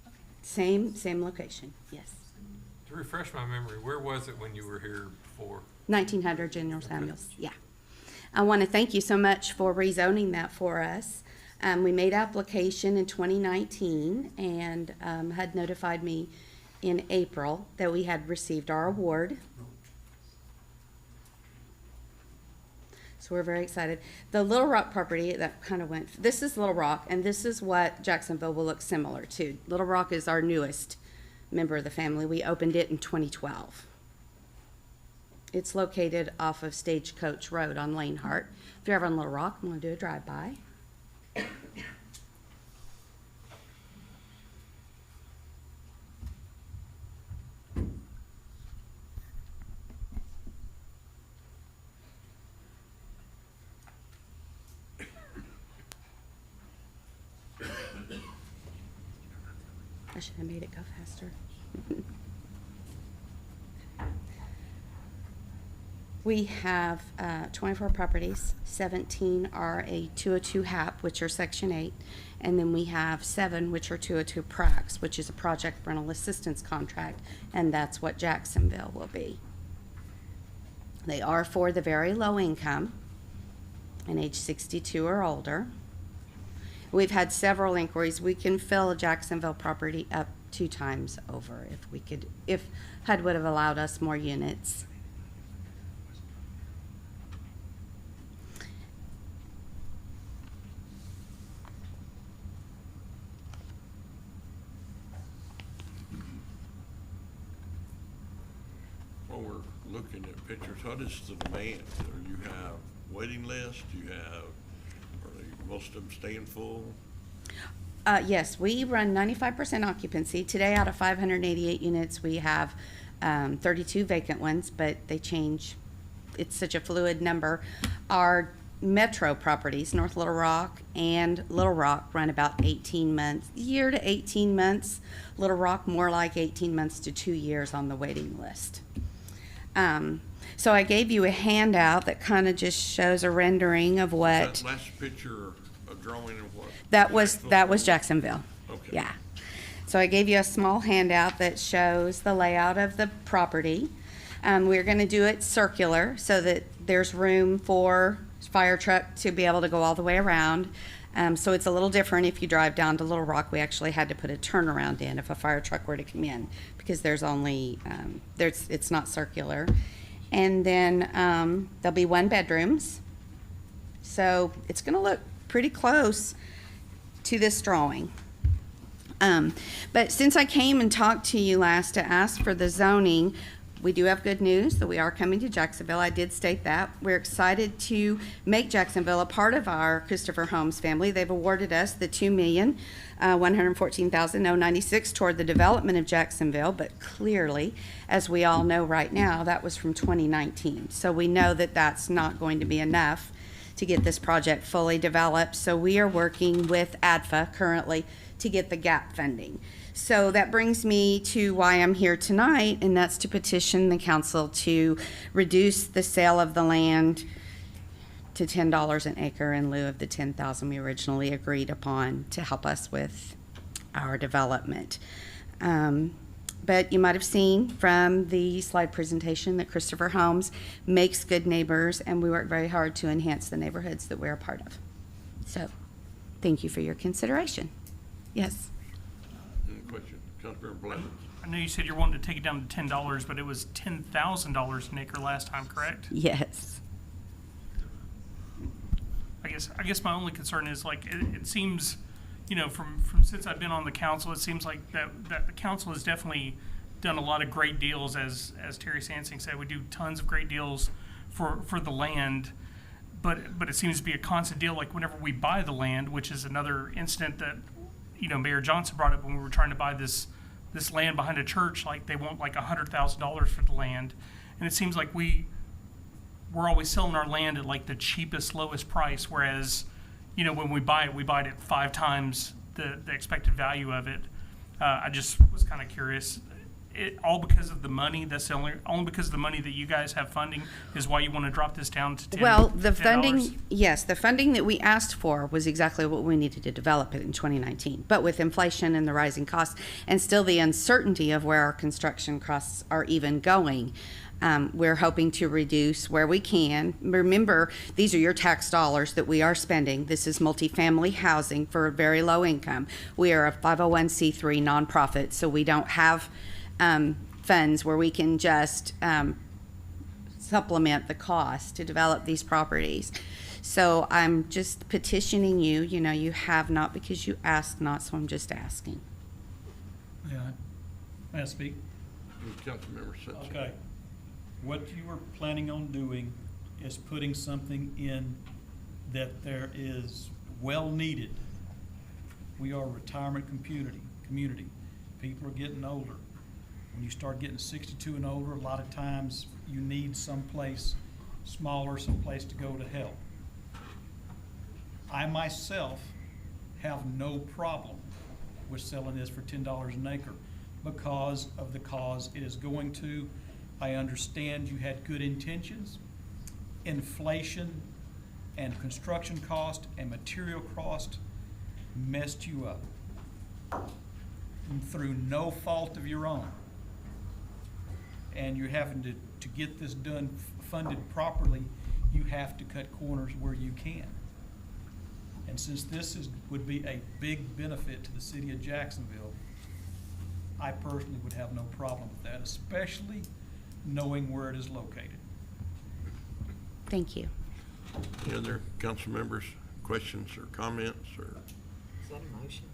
S13: okay.
S12: Same location, yes.
S1: To refresh my memory, where was it when you were here before?
S12: 1900 General Samuels, yeah. I want to thank you so much for rezoning that for us. We made application in 2019 and had notified me in April that we had received our award. So we're very excited. The Little Rock property that kind of went, this is Little Rock, and this is what Jacksonville will look similar to. Little Rock is our newest member of the family. We opened it in 2012. It's located off of Stagecoach Road on Lanehart. If you're ever on Little Rock, I'm going to do a drive-by. I should have made it go faster. We have 24 properties, 17 are a 202 HAP, which are Section 8, and then we have 7 which are 202 PRACS, which is a Project Rental Assistance Contract, and that's what Jacksonville will be. They are for the very low income and age 62 or older. We've had several inquiries. We can fill a Jacksonville property up 2 times over if HUD would have allowed us more units.
S3: When we're looking at pictures, what is the demand? Do you have waiting list? Do you have, most of them staying full?
S12: Yes, we run 95% occupancy. Today, out of 588 units, we have 32 vacant ones, but they change. It's such a fluid number. Our metro properties, North Little Rock and Little Rock, run about 18 months, year to 18 months. Little Rock, more like 18 months to 2 years on the waiting list. So I gave you a handout that kind of just shows a rendering of what.
S3: That last picture, a drawing of what?
S12: That was Jacksonville.
S3: Okay.
S12: Yeah. So I gave you a small handout that shows the layout of the property. We're going to do it circular so that there's room for fire truck to be able to go all the way around. So it's a little different if you drive down to Little Rock. We actually had to put a turnaround in if a fire truck were to come in because there's only, it's not circular. And then there'll be 1 bedrooms. So it's going to look pretty close to this drawing. But since I came and talked to you last to ask for the zoning, we do have good news that we are coming to Jacksonville. I did state that. We're excited to make Jacksonville a part of our Christopher Homes family. They've awarded us the $2,114,096 toward the development of Jacksonville, but clearly, as we all know right now, that was from 2019. So we know that that's not going to be enough to get this project fully developed. So we are working with ADFA currently to get the gap funding. So that brings me to why I'm here tonight, and that's to petition the council to reduce the sale of the land to $10 an acre in lieu of the $10,000 we originally agreed upon to help us with our development. But you might have seen from the slide presentation that Christopher Homes makes good neighbors, and we work very hard to enhance the neighborhoods that we're a part of. So thank you for your consideration. Yes.
S3: Any question? Councilmember Blevins?
S5: I know you said you're wanting to take it down to $10, but it was $10,000 an acre last time, correct?
S12: Yes.
S5: I guess my only concern is like it seems, you know, from since I've been on the council, it seems like that the council has definitely done a lot of great deals. As Terry Sansing said, we do tons of great deals for the land, but it seems to be a constant deal. Like whenever we buy the land, which is another incident that, you know, Mayor Johnson brought up when we were trying to buy this land behind a church. Like they want like $100,000 for the land, and it seems like we're always selling our land at like the cheapest, lowest price, whereas, you know, when we buy it at 5 times the expected value of it. I just was kind of curious. All because of the money, that's the only because of the money that you guys have funding is why you want to drop this down to $10?
S12: Well, the
S5: $10?
S12: funding, yes, the funding that we asked for was exactly what we needed to develop it in 2019. But with inflation and the rising costs and still the uncertainty of where our construction costs are even going, we're hoping to reduce where we can. Remember, these are your tax dollars that we are spending. This is multifamily housing for very low income. We are a 501c3 nonprofit, so we don't have funds where we can just supplement the cost to develop these properties. So I'm just petitioning you, you have not because you ask not, so I'm just asking.
S14: May I speak?
S3: Councilmember Simpson.
S14: Okay. What you are planning on doing is putting something in that there is well needed. We are a retirement community. People are getting older. When you start getting 62 and older, a lot of times you need someplace smaller, someplace to go to help. I myself have no problem with selling this for $10 an acre because of the cause it is going to. I understand you had good intentions. Inflation and construction cost and material cost messed you up through no fault of your own. And you're having to get this done, funded properly, you have to cut corners where you can. And since this would be a big benefit to the city of Jacksonville, I personally would have no problem with that, especially knowing where it is located.
S12: Thank you.
S3: Any other council members, questions or comments or?
S2: Is that a motion?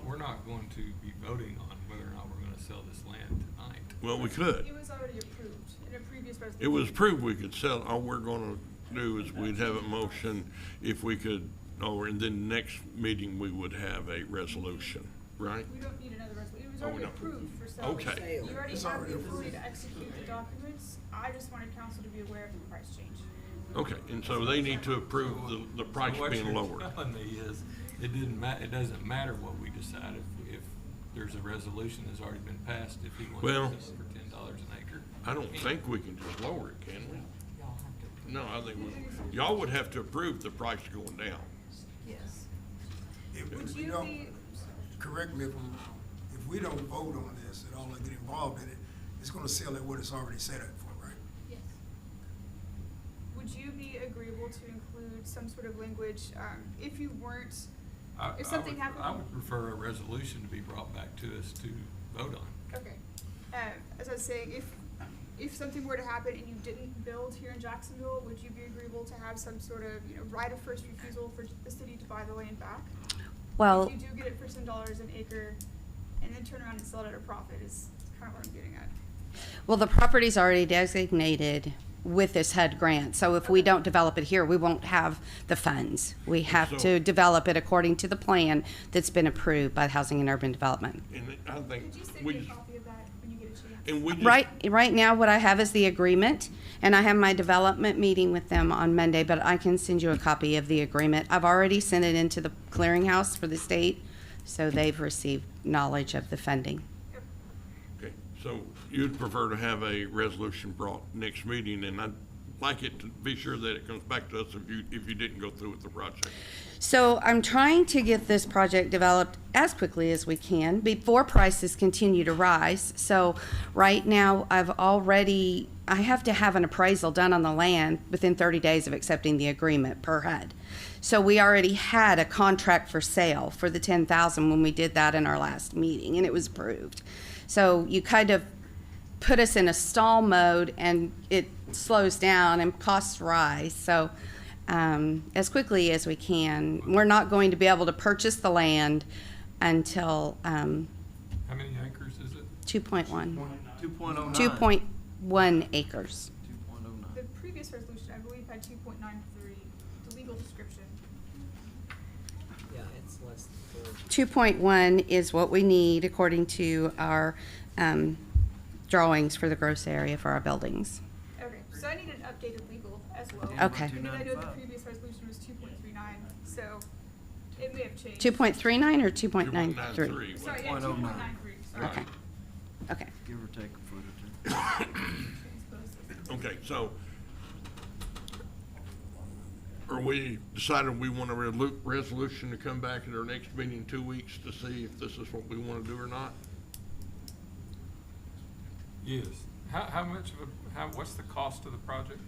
S1: We're not going to be voting on whether or not we're going to sell this land tonight.
S3: Well, we could.
S6: It was already approved in a previous resolution.
S3: It was proved we could sell. All we're gonna do is we'd have a motion if we could, and then next meeting we would have a resolution, right?
S6: We don't need another resolution. It was
S3: Oh, we
S6: already
S3: don't.
S6: approved for sale.
S3: Okay.
S6: You already have the authority to execute the documents. I just wanted council to be aware of the price change.
S3: Okay, and so they need to approve the price
S1: So
S3: being
S1: what
S3: lowered.
S1: you're telling me is, it doesn't matter what we decide if there's a resolution that's already been passed, if he
S3: Well,
S1: wants this for $10 an acre.
S3: I don't think we can just lower it, can we?
S2: Y'all have to.
S3: No, I think y'all would have to approve the price going down.
S2: Yes.
S4: If we don't, correct me if we don't vote on this at all and get involved in it, it's gonna sell at what it's already set up for, right?
S6: Yes. Would you be agreeable to include some sort of language, if you weren't, if something happened?
S1: I would prefer a resolution to be brought back to us to vote on.
S6: Okay. As I was saying, if something were to happen and you didn't build here in Jacksonville, would you be agreeable to have some sort of, right of first refusal for the city to buy the land back?
S12: Well,
S6: If you do get it for $10 an acre and then turn around and sell it at a profit is kind of what I'm getting at.
S12: well, the property's already designated with this HUD grant. So if we don't develop it here, we won't have the funds. We have
S3: So-
S12: to develop it according to the plan that's been approved by Housing and Urban Development.
S3: And I think
S6: Could you send
S3: we
S6: me a
S3: just,
S6: copy of that when you get a chance?
S3: and we just.
S12: Right now, what I have is the agreement, and I have my development meeting with them on Monday, but I can send you a copy of the agreement. I've already sent it into the clearinghouse for the state, so they've received knowledge of the funding.
S3: Okay, so you'd prefer to have a resolution brought next meeting, and I'd like it to be sure that it comes back to us if you didn't go through with the project.
S12: So I'm trying to get this project developed as quickly as we can before prices continue to rise. So right now, I have to have an appraisal done on the land within 30 days of accepting the agreement per HUD. So we already had a contract for sale for the 10,000 when we did that in our last meeting, and it was approved. So you kind of put us in a stall mode, and it slows down and costs rise. So as quickly as we can, we're not going to be able to purchase the land until
S1: How many acres is it?
S12: 2.1.
S8: 2.09.
S12: 2.1 acres.
S8: 2.09.
S6: The previous resolution, I believe, had 2.93, the legal description.
S2: Yeah, it's less than 4.
S12: 2.1 is what we need according to our drawings for the gross area for our buildings.
S6: Okay, so I need an updated legal as well.
S12: Okay.
S6: And then I know the previous resolution was 2.39, so It may have changed.
S12: 2.39 or 2.93?
S3: 2.93.
S6: Sorry, yeah, 2.93, sorry.
S12: Okay, okay.
S15: Give or take a foot or two.
S3: Okay, so are we deciding we want a resolution to come back at our next meeting in 2 weeks to see if this is what we want to do or not?
S1: Yes. How much of what's the cost of the project?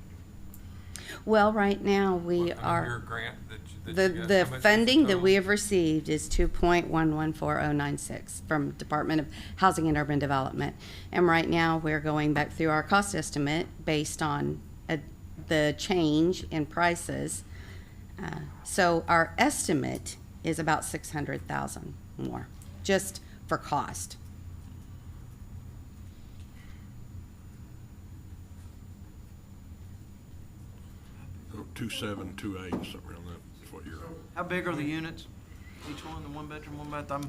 S12: Well, right now, we
S1: I mean, your
S12: are,
S1: grant that you
S12: the
S1: got, how much is
S12: funding that
S1: total?
S12: we have received is 2.114096 from Department of Housing and Urban Development. And right now, we're going back through our cost estimate based on the change in prices. So our estimate is about 600,000 more, just for cost.
S3: Oh, 2728, something around that is what you're.
S15: How big are the units? Each one, the one bedroom, one bath?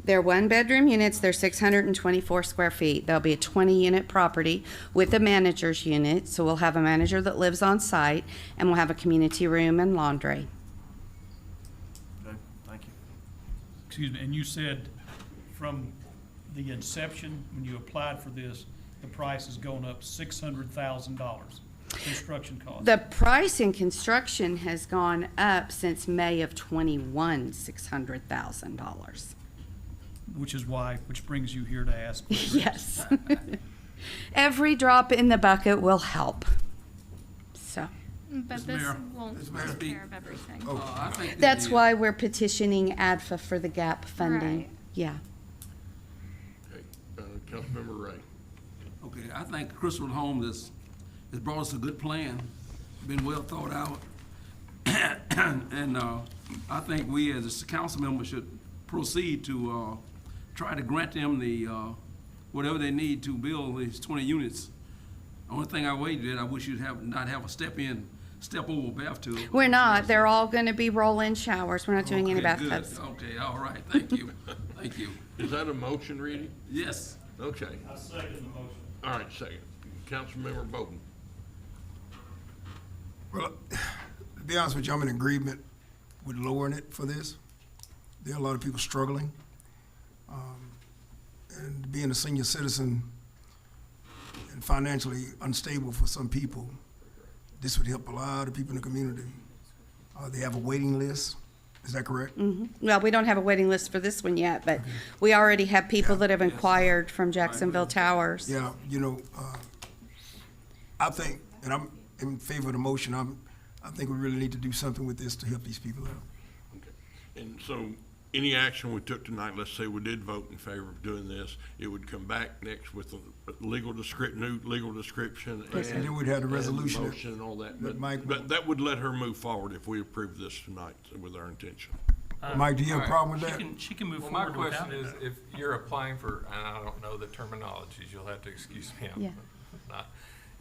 S12: They're one-bedroom units, they're 624 square feet. There'll be a 20-unit property with a manager's unit, so we'll have a manager that lives on site, and we'll have a community room and laundry.
S15: Okay, thank you.
S14: Excuse me, and you said from the inception, when you applied for this, the price has gone up $600,000, construction cost.
S12: The price in construction has gone up since May of '21, $600,000.
S14: Which brings you here to ask.
S12: Yes. Every drop in the bucket will help. So,
S13: But this won't
S4: Ms. Mayor.
S13: take care of everything.
S15: I think that
S12: that's
S15: the-
S12: why we're petitioning ADFA for the gap funding.
S13: Right.
S12: Yeah.
S3: Okay, Councilmember Ray.
S15: Okay, I think Crystal Homes has brought us a good plan, been well thought out. And I think we as a council member should proceed to try to grant them the, whatever they need to build these 20 units. Only thing I waited, I wish you'd not have a step over bathtub.
S12: We're not. They're all going to be roll-in showers. We're not doing any
S15: Okay, good.
S12: bathtubs.
S15: Okay, all right, thank you, thank you.
S3: Is that a motion, Reedy?
S15: Yes.
S3: Okay,
S14: I second the motion.
S3: all right, second. Councilmember Bowden.
S4: Well, to be honest with you, I'm in agreement with lowering it for this. There are a lot of people struggling. And being a senior citizen and financially unstable for some people, this would help a lot of people in the community. They have a waiting list. Is that correct?
S12: Well, we don't have a waiting list for this one yet, but we already have people that have inquired from Jacksonville Towers.
S4: Yeah, you know, I think, and I'm in favor of the motion, I think we really need to do something with this to help these people out.
S3: Okay. And so any action we took tonight, let's say we did vote in favor of doing this, it would come back next with a new legal description.
S12: Yes, sir.
S4: And then we'd have the resolution that-
S3: Motion and all that.
S4: that Mike-
S3: But that would let her move forward if we approve this tonight with our intention.
S4: Mike, do you have a
S1: Alright.
S4: problem with that?
S5: She can move
S1: Well, my
S5: forward without
S1: question is,
S5: it.
S1: if you're applying for, and I don't know the terminologies, you'll have to excuse me,
S12: Yeah.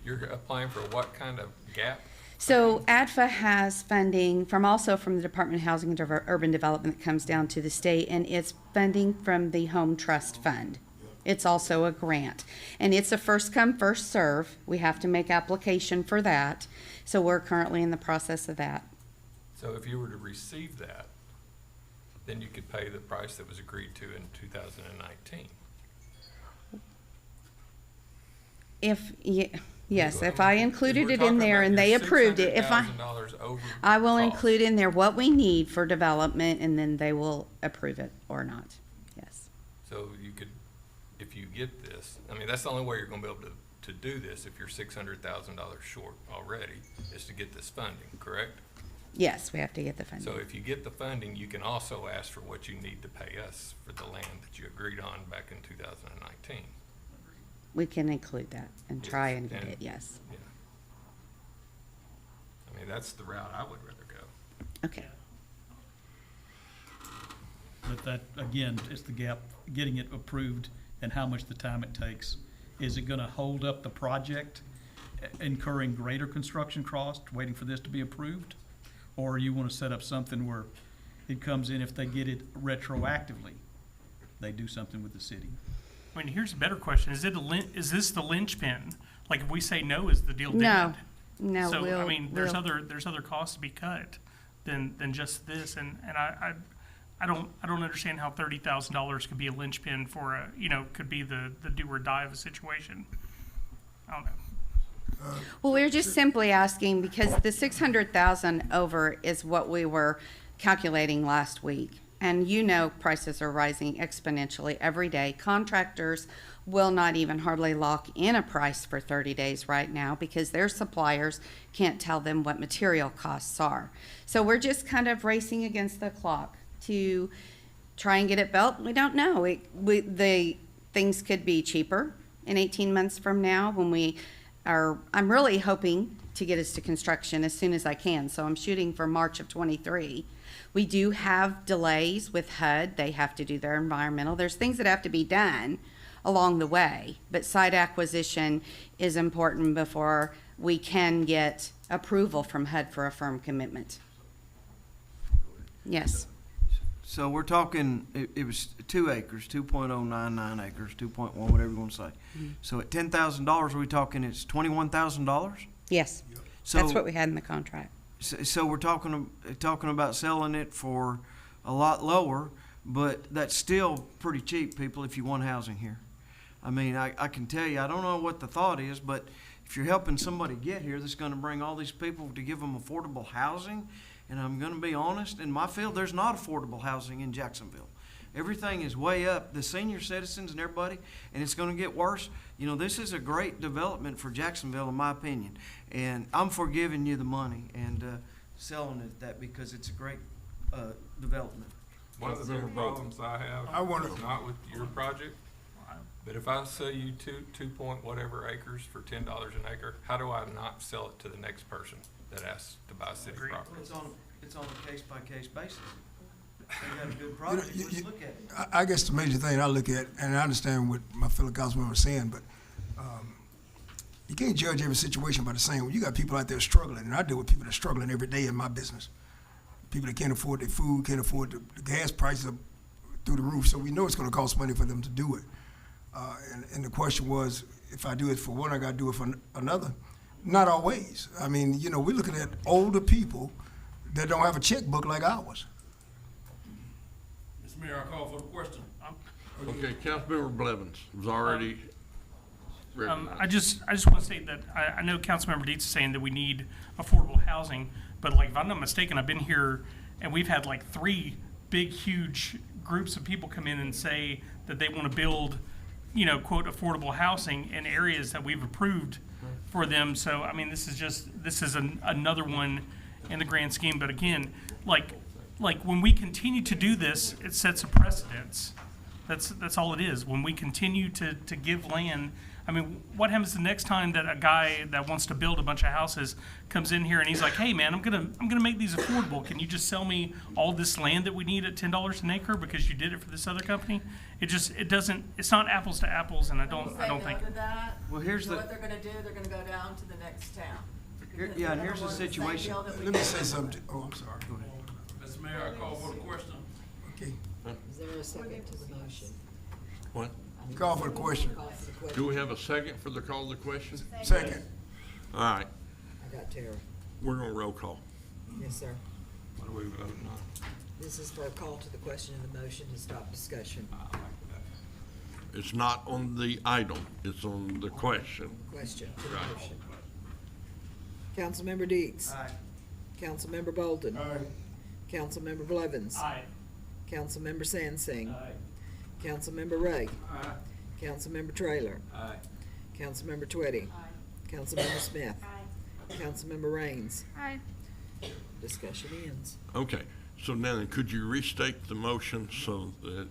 S1: you're applying for what kind of gap?
S12: So ADFA has funding also from the Department of Housing and Urban Development that comes down to the state, and it's funding from the Home Trust Fund. It's also a grant, and it's a first come, first serve. We have to make application for that, so we're currently in the process of that.
S1: So if you were to receive that, then you could pay the price that was agreed to in 2019.
S12: Yes, if I included it in there and they approved it,
S1: $600,000 over
S12: I will
S1: cost.
S12: include in there what we need for development, and then they will approve it or not. Yes.
S1: So you could, if you get this, I mean, that's the only way you're gonna be able to do this if you're $600,000 short already, is to get this funding, correct?
S12: Yes, we have to get the funding.
S1: So if you get the funding, you can also ask for what you need to pay us for the land that you agreed on back in 2019.
S12: We can include that and try and get
S1: And-
S12: it, yes.
S1: Yeah. I mean, that's the route I would rather go.
S12: Okay.
S14: But that, again, is the gap, getting it approved and how much the time it takes. Is it gonna hold up the project, incurring greater construction cost, waiting for this to be approved? Or you wanna set up something where it comes in, if they get it retroactively, they do something with the city?
S5: I mean, here's a better question. Is this the linchpin? Like, if we say no, is the deal dead?
S12: No, no,
S5: So, I
S12: we'll-
S5: mean,
S12: we'll-
S5: there's other costs to be cut than just this, and I don't understand how $30,000 could be a linchpin for a, could be the do or die of a situation. I don't know.
S12: Well, we're just simply asking because the 600,000 over is what we were calculating last week. And prices are rising exponentially every day. Contractors will not even hardly lock in a price for 30 days right now because their suppliers can't tell them what material costs are. So we're just kind of racing against the clock to try and get it built. We don't know. The things could be cheaper in 18 months from now when I'm really hoping to get us to construction as soon as I can. So I'm shooting for March of 23. We do have delays with HUD. They have to do their environmental. There's things that have to be done along the way, but site acquisition is important before we can get approval from HUD for a firm commitment. Yes.
S16: So we're talking, it was 2 acres, 2.099 acres, 2.1, whatever you want to say. So at $10,000, are we talking it's $21,000?
S12: Yes.
S16: So
S12: That's what we had in the contract.
S16: So we're talking about selling it for a lot lower, but that's still pretty cheap, people, if you want housing here. I mean, I can tell you, I don't know what the thought is, but if you're helping somebody get here that's going to bring all these people to give them affordable housing, and I'm going to be honest, in my field, there's not affordable housing in Jacksonville. Everything is way up, the senior citizens and everybody, and it's going to get worse. This is a great development for Jacksonville, in my opinion, and I'm for giving you the money and selling it that because it's a great development.
S1: One of the big problems I have is not with your project, but if I sell you two point whatever acres for $10 an acre, how do I not sell it to the next person that asks to buy city property?
S16: It's on a case-by-case basis. They got a good product, let's look at it.
S4: I guess the major thing I look at, and I understand what my fellow councilman was saying, but you can't judge every situation by the same. You got people out there struggling, and I deal with people that are struggling every day in my business. People that can't afford their food, can't afford the gas prices are through the roof, so we know it's going to cost money for them to do it. And the question was, if I do it for one, I got to do it for another. Not always. I mean, we're looking at older people that don't have a checkbook like ours.
S15: Mr. Mayor, I call for the question.
S3: Okay, Councilmember Blevins was already recognized.
S5: I just want to say that I know Councilmember Dietz is saying that we need affordable housing, but if I'm not mistaken, I've been here and we've had 3 big, huge groups of people come in and say that they want to build, quote, affordable housing in areas that we've approved for them. So, I mean, this is another one in the grand scheme. But again, when we continue to do this, it sets a precedence. That's all it is. When we continue to give land, I mean, what happens the next time that a guy that wants to build a bunch of houses comes in here and he's like, "Hey, man, I'm gonna make these affordable. Can you just sell me all this land that we need at $10 an acre because you did it for this other company?" It's not apples to apples, and I don't think.
S16: Well, here's
S2: what they're gonna do, they're gonna go down to the next town.
S16: And here's the situation.
S4: Let me say something. Oh, I'm sorry.
S16: Go ahead.
S15: Mr. Mayor, I call for the question.
S4: Okay.
S2: Is there a second to the motion?
S3: What?
S4: Call for the question.
S3: Do we have a second for the call to the question?
S4: Second.
S3: All right,
S2: I got Tara.
S3: we're gonna roll call.
S2: Yes, sir.
S1: What are we voting on?
S2: This is for a call to the question and the motion to stop discussion.
S3: It's not on the item, it's on the question.
S2: Question to the
S3: Right.
S2: motion. Councilmember Dietz.
S16: Aye.
S2: Councilmember Bolden.
S4: Aye.
S2: Councilmember Blevins.
S5: Aye.
S2: Councilmember Sansing. Councilmember Ray. Councilmember Traylor.
S16: Aye.
S2: Councilmember Twitty. Councilmember Smith. Councilmember Raines.
S6: Aye.
S2: Discussion ends.
S3: Okay, so now then, could you restate the motion so that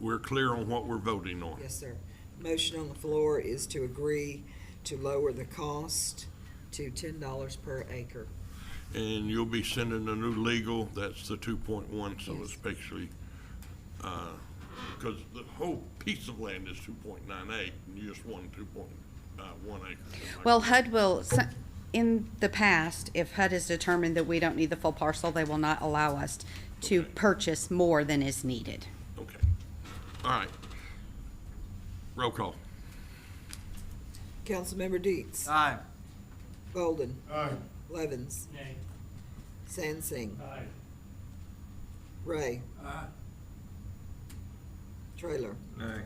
S3: we're clear on what we're voting on?
S2: Yes, sir. Motion on the floor is to agree to lower the cost to $10 per acre.
S3: And you'll be sending a new legal, that's the 2.1, so it's basically, because the whole piece of land is 2.98, and you just want 2.1 acres.
S12: Well, HUD will, in the past, if HUD has determined that we don't need the full parcel, they will not allow us to purchase more than is needed.
S3: Okay, all right. Roll call.
S2: Councilmember Dietz.
S16: Aye.
S2: Bolden.
S4: Aye.
S2: Blevins.
S5: Nay.
S2: Sansing.
S5: Aye.
S2: Ray.
S4: Aye.
S2: Trailer.
S1: Nay.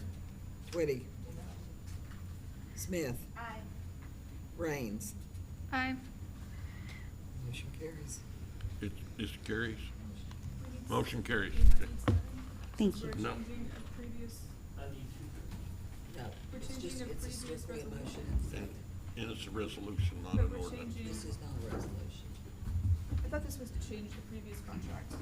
S2: Twitty. Smith.
S12: Aye.
S2: Raines.
S13: Aye.
S2: Motion carries.
S3: It carries. Motion carries.
S12: Thank you.
S3: No.
S2: No,
S6: We're
S2: it's
S6: changing
S2: just,
S6: the
S2: it's a
S6: previous
S2: strictly a
S6: resolution.
S2: motion.
S3: And it's a resolution, not
S6: But
S3: an
S6: we're
S3: ordinance.
S6: changing,
S2: This is not a resolution.
S6: I thought this was to change the previous contract.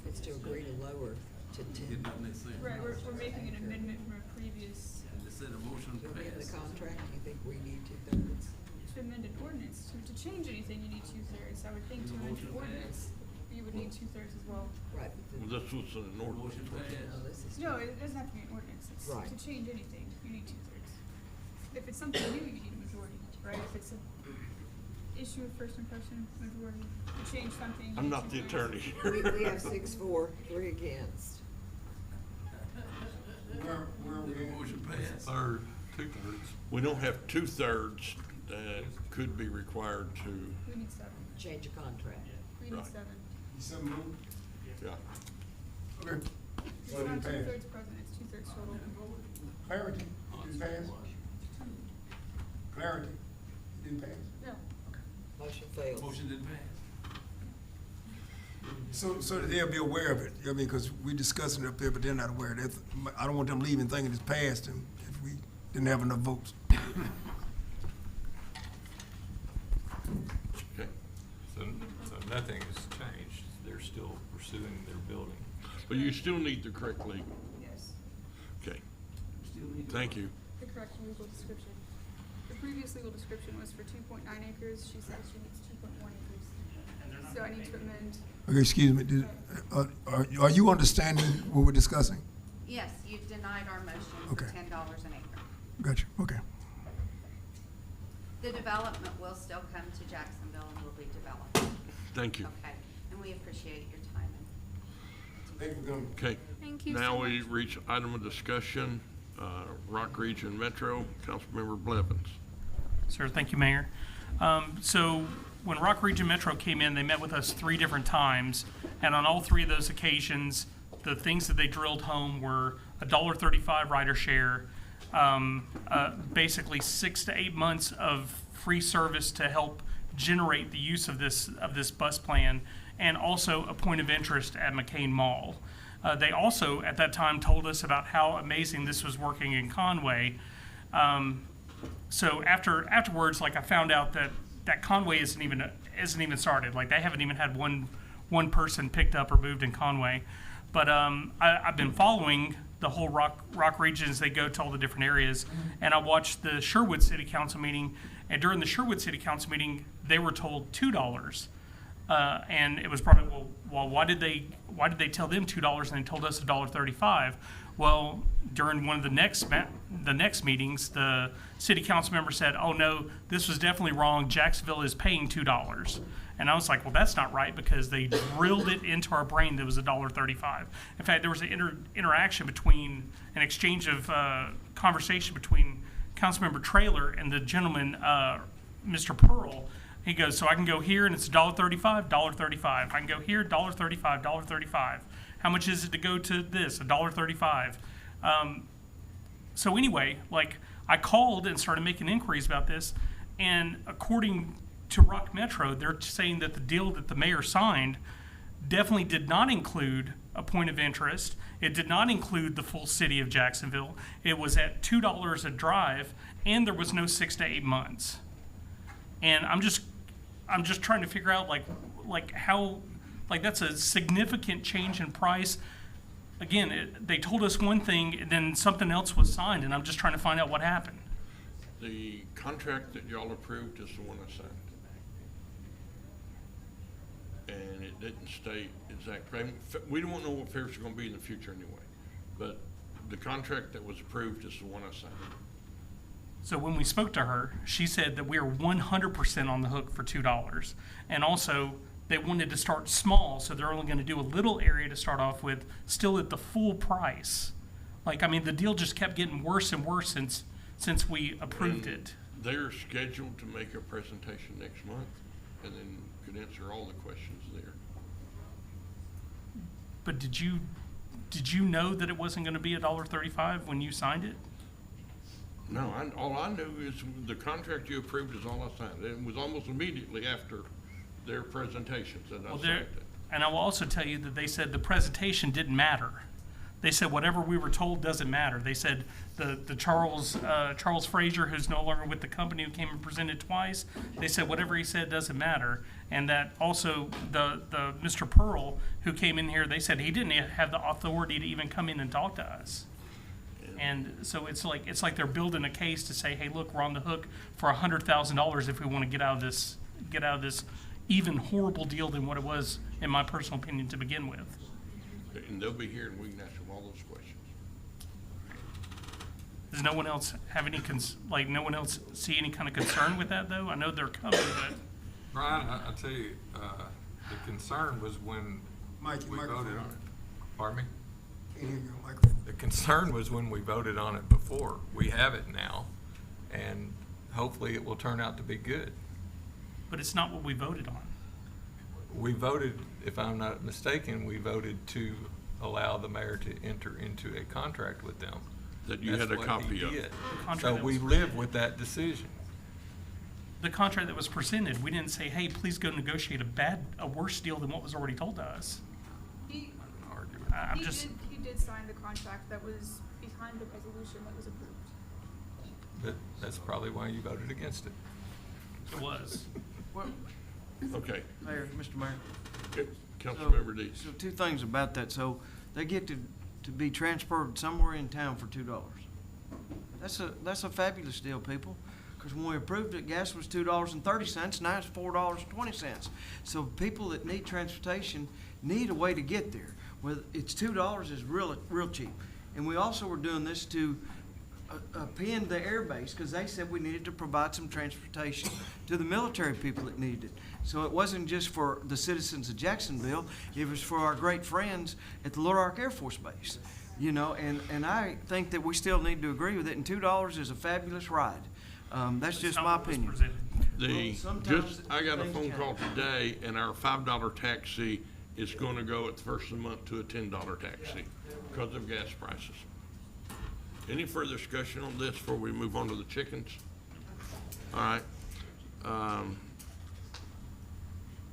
S2: It's to agree to lower to
S15: It
S2: 10.
S15: doesn't make sense.
S6: Right, we're making an amendment from a previous,
S15: And they said a motion
S2: To amend the
S15: passed.
S2: contract, you think we need 2/3?
S6: to amend an ordinance. To change anything, you need 2/3. I would think to amend an ordinance, you would need 2/3 as well.
S2: Right.
S3: Well, this was an ordinance.
S15: Motion passed.
S2: No, this is.
S6: No, it doesn't have to be an ordinance. It's
S2: Right.
S6: to change anything, you need 2/3. If it's something new, you need a majority, right? If it's an issue of first impression, majority. To change something. you
S3: I'm
S6: need
S3: not the
S6: 2/3.
S3: attorney.
S2: We have 6-4, 3 against.
S4: Where are we at?
S15: Motion passed.
S1: Third, 2/3.
S3: We don't have 2/3 that could be required to,
S6: We need 7.
S2: Change of contract.
S6: We need
S3: Right.
S6: 7.
S4: You some move?
S3: yeah.
S4: Okay.
S6: It's
S4: So it
S6: not
S4: didn't pass.
S6: 2/3 present, it's 2/3 total.
S4: Clarity, didn't pass? Clarity, didn't pass?
S6: No.
S2: Motion fails.
S15: Motion didn't pass.
S4: So that they'll be aware of it, I mean, because we discussing it up there, but they're not aware of it. I don't want them leaving thinking it's passed and if we didn't have enough votes.
S3: Okay.
S1: So nothing has changed. They're still pursuing their building.
S3: But you still need the correct legal.
S6: Yes.
S3: Okay,
S15: Still need to-
S3: thank you.
S6: The correct legal description. The previous legal description was for 2.9 acres. She said she needs 2.1 acres. So I need to amend.
S4: Okay, excuse me, are you understanding what we're discussing?
S12: Yes, you've denied our motion for
S4: Okay.
S12: $10 an acre.
S4: Gotcha, okay.
S12: The development will still come to Jacksonville and will be developed.
S3: Thank you.
S12: Okay, and we appreciate your time.
S4: Thank you for coming.
S3: Okay.
S13: Thank you
S3: Now
S13: so
S3: we
S13: much.
S3: reach item of discussion, Rock Region Metro, Councilmember Blevins.
S5: Sir, thank you, Mayor. So when Rock Region Metro came in, they met with us 3 different times, and on all 3 of those occasions, the things that they drilled home were a $1.35 rider share, basically 6 to 8 months of free service to help generate the use of this bus plan, and also a point of interest at McCain Mall. They also, at that time, told us about how amazing this was working in Conway. So afterwards, like, I found out that Conway isn't even started. Like, they haven't even had one person picked up or moved in Conway. But I've been following the whole Rock region as they go to all the different areas, and I watched the Sherwood City Council meeting. And during the Sherwood City Council meeting, they were told $2, and it was probably well, why did they tell them $2 and they told us $1.35? Well, during one of the next meetings, the city council member said, "Oh no, this was definitely wrong. Jacksonville is paying $2." And I was like, "Well, that's not right," because they drilled it into our brain that it was $1.35. In fact, there was an interaction between an exchange of conversation between Councilmember Traylor and the gentleman, Mr. Pearl. He goes, "So I can go here and it's $1.35, $1.35. I can go here, $1.35, $1.35. How much is it to go to this? $1.35." So anyway, like, I called and started making inquiries about this, and according to Rock Metro, they're saying that the deal that the mayor signed definitely did not include a point of interest. It did not include the full city of Jacksonville. It was at $2 a drive, and there was no 6 to 8 months. And I'm just trying to figure out like how, like, that's a significant change in price. Again, they told us one thing, and then something else was signed, and I'm just trying to find out what happened.
S3: The contract that y'all approved is the one I signed. And it didn't state exactly, we don't know what fares are gonna be in the future anyway. But the contract that was approved is the one I signed.
S5: So when we spoke to her, she said that we are 100% on the hook for $2. And also, they wanted to start small, so they're only going to do a little area to start off with, still at the full price. Like, I mean, the deal just kept getting worse and worse since we approved it.
S3: They're scheduled to make a presentation next month, and then could answer all the questions there.
S5: but did you know that it wasn't gonna be $1.35 when you signed it?
S3: No, all I knew is the contract you approved is all I signed. It was almost immediately after their presentations that I
S5: Well,
S3: signed it.
S5: and I will also tell you that they said the presentation didn't matter. They said whatever we were told doesn't matter. They said the Charles Frazier, who's no longer with the company, who came and presented twice, they said whatever he said doesn't matter. And that also the Mr. Pearl, who came in here, they said he didn't have the authority to even come in and talk to us. And so it's like they're building a case to say, hey, look, we're on the hook for $100,000 if we want to get out of this even horrible deal than what it was, in my personal opinion, to begin with.
S3: And they'll be here and we can ask them all those questions.
S5: Does no one else have any no one else see any kind of concern with that, though? I know they're coming, but.
S1: Brian, I tell you, the concern was when
S4: Mike,
S1: we voted on it. Pardon me?
S4: Can't hear your microphone.
S1: The concern was when we voted on it before. We have it now, and hopefully it will turn out to be good.
S5: But it's not what we voted on.
S1: We voted, if I'm not mistaken, we voted to allow the mayor to enter into a contract with them.
S3: That you
S1: That's
S3: had a
S1: what
S3: copy
S1: he
S3: of.
S1: did.
S5: contract
S1: So
S5: that
S1: we
S5: was
S1: live with that decision.
S5: The contract that was presented, we didn't say, hey, please go negotiate a worse deal than what was already told to us.
S6: He,
S5: I'm just,
S6: he did sign the contract that was behind the resolution that was approved.
S1: But that's probably why you voted against it.
S5: it was.
S16: Well,
S3: Okay,
S16: Mayor, Mr. Mayor.
S3: Councilmember Dees.
S16: So two things about that. So they get to be transported somewhere in town for $2. That's a fabulous deal, people. Because when we approved it, gas was $2.30, now it's $4.20. So people that need transportation need a way to get there. Whether it's $2 is real cheap. And we also were doing this to append the air base, because they said we needed to provide some transportation to the military people that needed it. So it wasn't just for the citizens of Jacksonville, it was for our great friends at the Little Rock Air Force Base. You know, and I think that we still need to agree with it, and $2 is a fabulous ride. That's just my opinion.
S3: I got a phone call today, and our $5 taxi is gonna go at the first of the month to a $10 taxi because of gas prices. Any further discussion on this before we move on to the chickens? All right.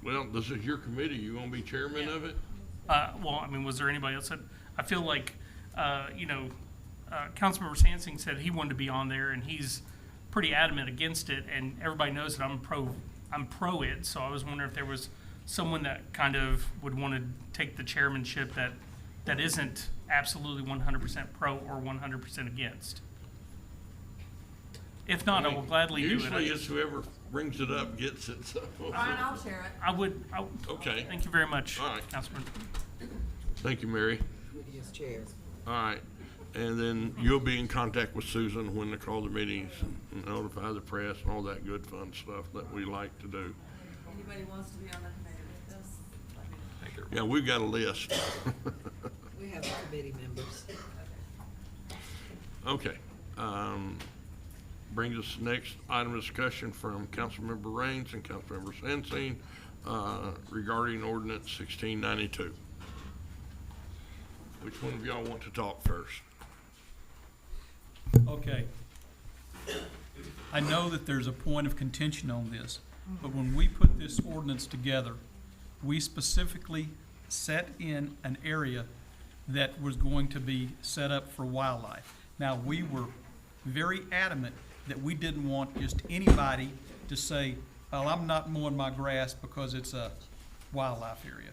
S3: Well, this is your committee. You gonna be chairman of it?
S5: Well, I mean, was there anybody else that, I feel like, Councilmember Sansing said he wanted to be on there, and he's pretty adamant against it, and everybody knows that I'm pro it, so I was wondering if there was someone that kind of would want to take the chairmanship that isn't absolutely 100% pro or 100% against. If not, I will gladly do it.
S3: Usually it's whoever brings it up gets it, so.
S13: Brian, I'll share it.
S5: I would.
S3: Okay.
S5: Thank you very much,
S3: All right.
S5: Councilman.
S3: Thank you, Mary.
S2: He is chair.
S3: All right. And then you'll be in contact with Susan when they call the meetings and notify the press and all that good fun stuff that we like to do.
S13: Anybody wants to be on the committee with us, let me know.
S3: Yeah, we've got a list.
S2: We have committee members.
S3: Okay. Brings us next item of discussion from Councilmember Raines and Councilmember Sansing regarding ordinance 1692. Which one of y'all want to talk first?
S14: Okay. I know that there's a point of contention on this, but when we put this ordinance together, we specifically set in an area that was going to be set up for wildlife. Now, we were very adamant that we didn't want just anybody to say, well, I'm not mowing my grass because it's a wildlife area.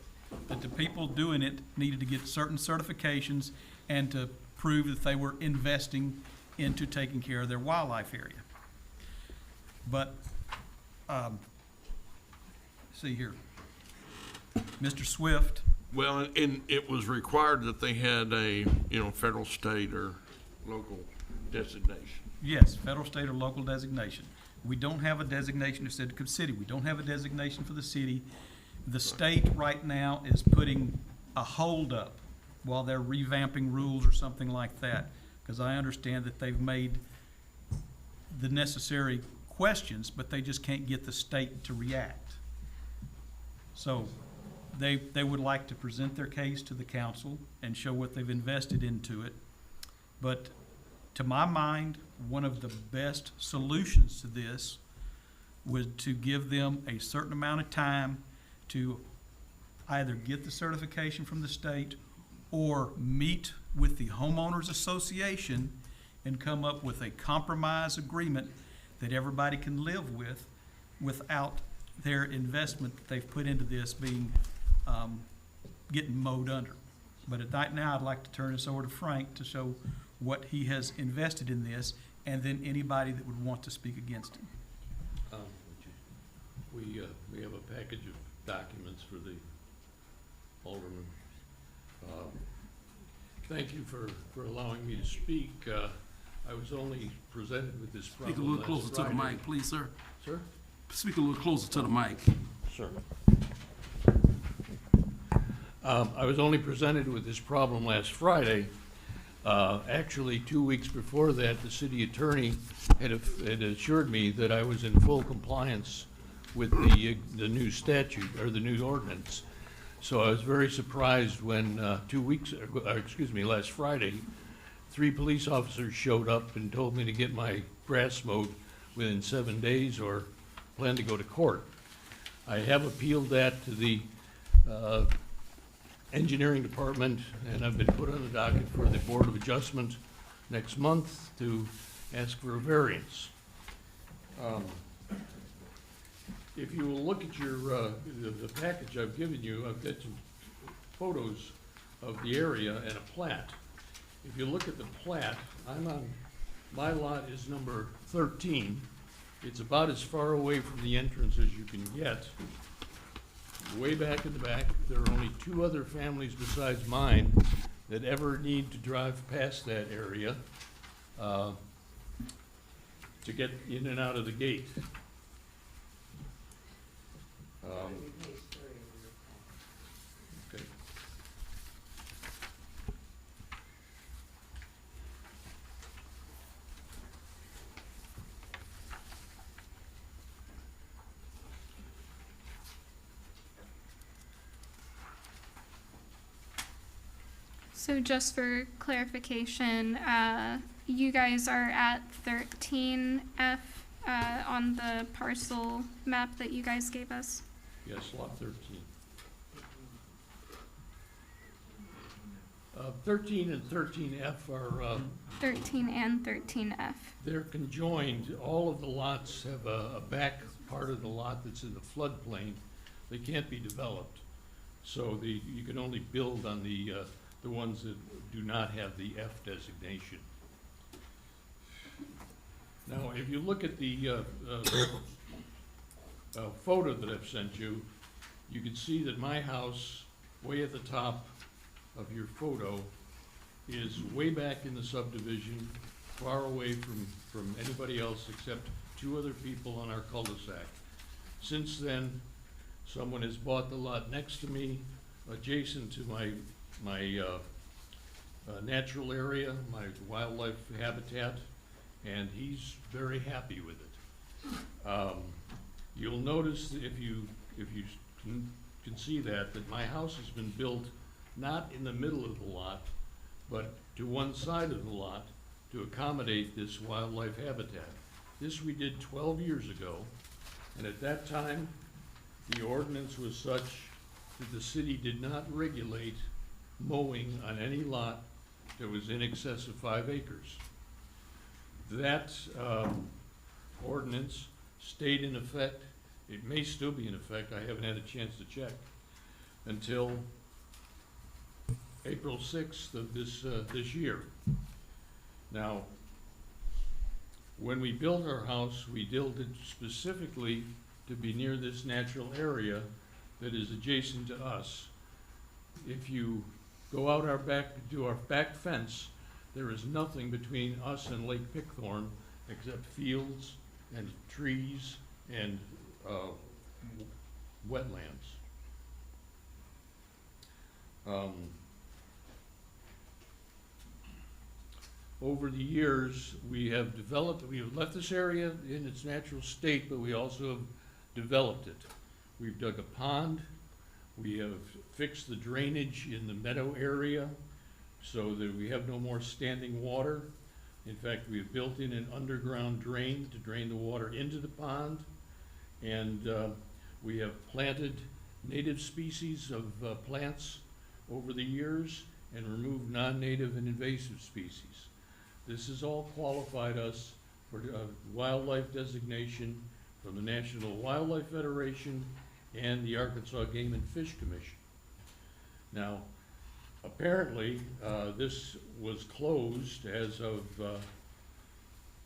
S14: That the people doing it needed to get certain certifications and to prove that they were investing into taking care of their wildlife area. But, see here, Mr. Swift.
S3: Well, and it was required that they had a, federal, state, or local designation.
S14: Yes, federal, state, or local designation. We don't have a designation of Sidcup City. We don't have a designation for the city. The state right now is putting a hold up while they're revamping rules or something like that, because I understand that they've made the necessary questions, but they just can't get the state to react. So They would like to present their case to the council and show what they've invested into it. But to my mind, one of the best solutions to this was to give them a certain amount of time to either get the certification from the state or meet with the homeowners association and come up with a compromise agreement that everybody can live with without their investment that they've put into this being, getting mowed under. But at that now, I'd like to turn this over to Frank to show what he has invested in this, and then anybody that would want to speak against him.
S17: We have a package of documents for the alderman. Thank you for allowing me to speak. I was only presented with this problem
S15: Speak a little closer
S17: Friday.
S15: to the mic, please, sir.
S17: Sir?
S15: Speak a little closer to the mic.
S17: Sure. I was only presented with this problem last Friday. Actually, 2 weeks before that, the city attorney had assured me that I was in full compliance with the new statute, or the new ordinance. So I was very surprised when last Friday, 3 police officers showed up and told me to get my grass mowed within 7 days or plan to go to court. I have appealed that to the engineering department, and I've been put on the docket for the Board of Adjustment next month to ask for a variance. If you will look at your the package I've given you, I've got some photos of the area and a plat. If you look at the plat, my lot is number 13. It's about as far away from the entrance as you can get. Way back in the back, there are only 2 other families besides mine that ever need to drive past that area to get in and out of the gate. Okay.
S18: So just for clarification, you guys are at 13F on the parcel map that you guys gave us?
S17: Yes, lot 13. 13 and 13F are
S18: 13 and 13F.
S17: they're conjoined. All of the lots have a back part of the lot that's in the floodplain. They can't be developed. So you can only build on the ones that do not have the F designation. Now, if you look at the photo that I've sent you, you can see that my house, way at the top of your photo, is way back in the subdivision, far away from anybody else except 2 other people on our cul-de-sac. Since then, someone has bought the lot next to me, adjacent to my natural area, my wildlife habitat, and he's very happy with it. You'll notice if you can see that my house has been built not in the middle of the lot, but to one side of the lot to accommodate this wildlife habitat. This we did 12 years ago, and at that time, the ordinance was such that the city did not regulate mowing on any lot that was in excess of 5 acres. That ordinance stayed in effect. It may still be in effect. I haven't had a chance to check until April 6th of this year. Now, when we built our house, we built it specifically to be near this natural area that is adjacent to us. If you go out our back, to our back fence, there is nothing between us and Lake Pickthorn except fields and trees and wetlands. Over the years, we have left this area in its natural state, but we also have developed it. We've dug a pond, We have fixed the drainage in the meadow area so that we have no more standing water. In fact, we've built in an underground drain to drain the water into the pond. And we have planted native species of plants over the years and removed non-native and invasive species. This has all qualified us for wildlife designation from the National Wildlife Federation and the Arkansas Game and Fish Commission. Now, apparently, this was closed as of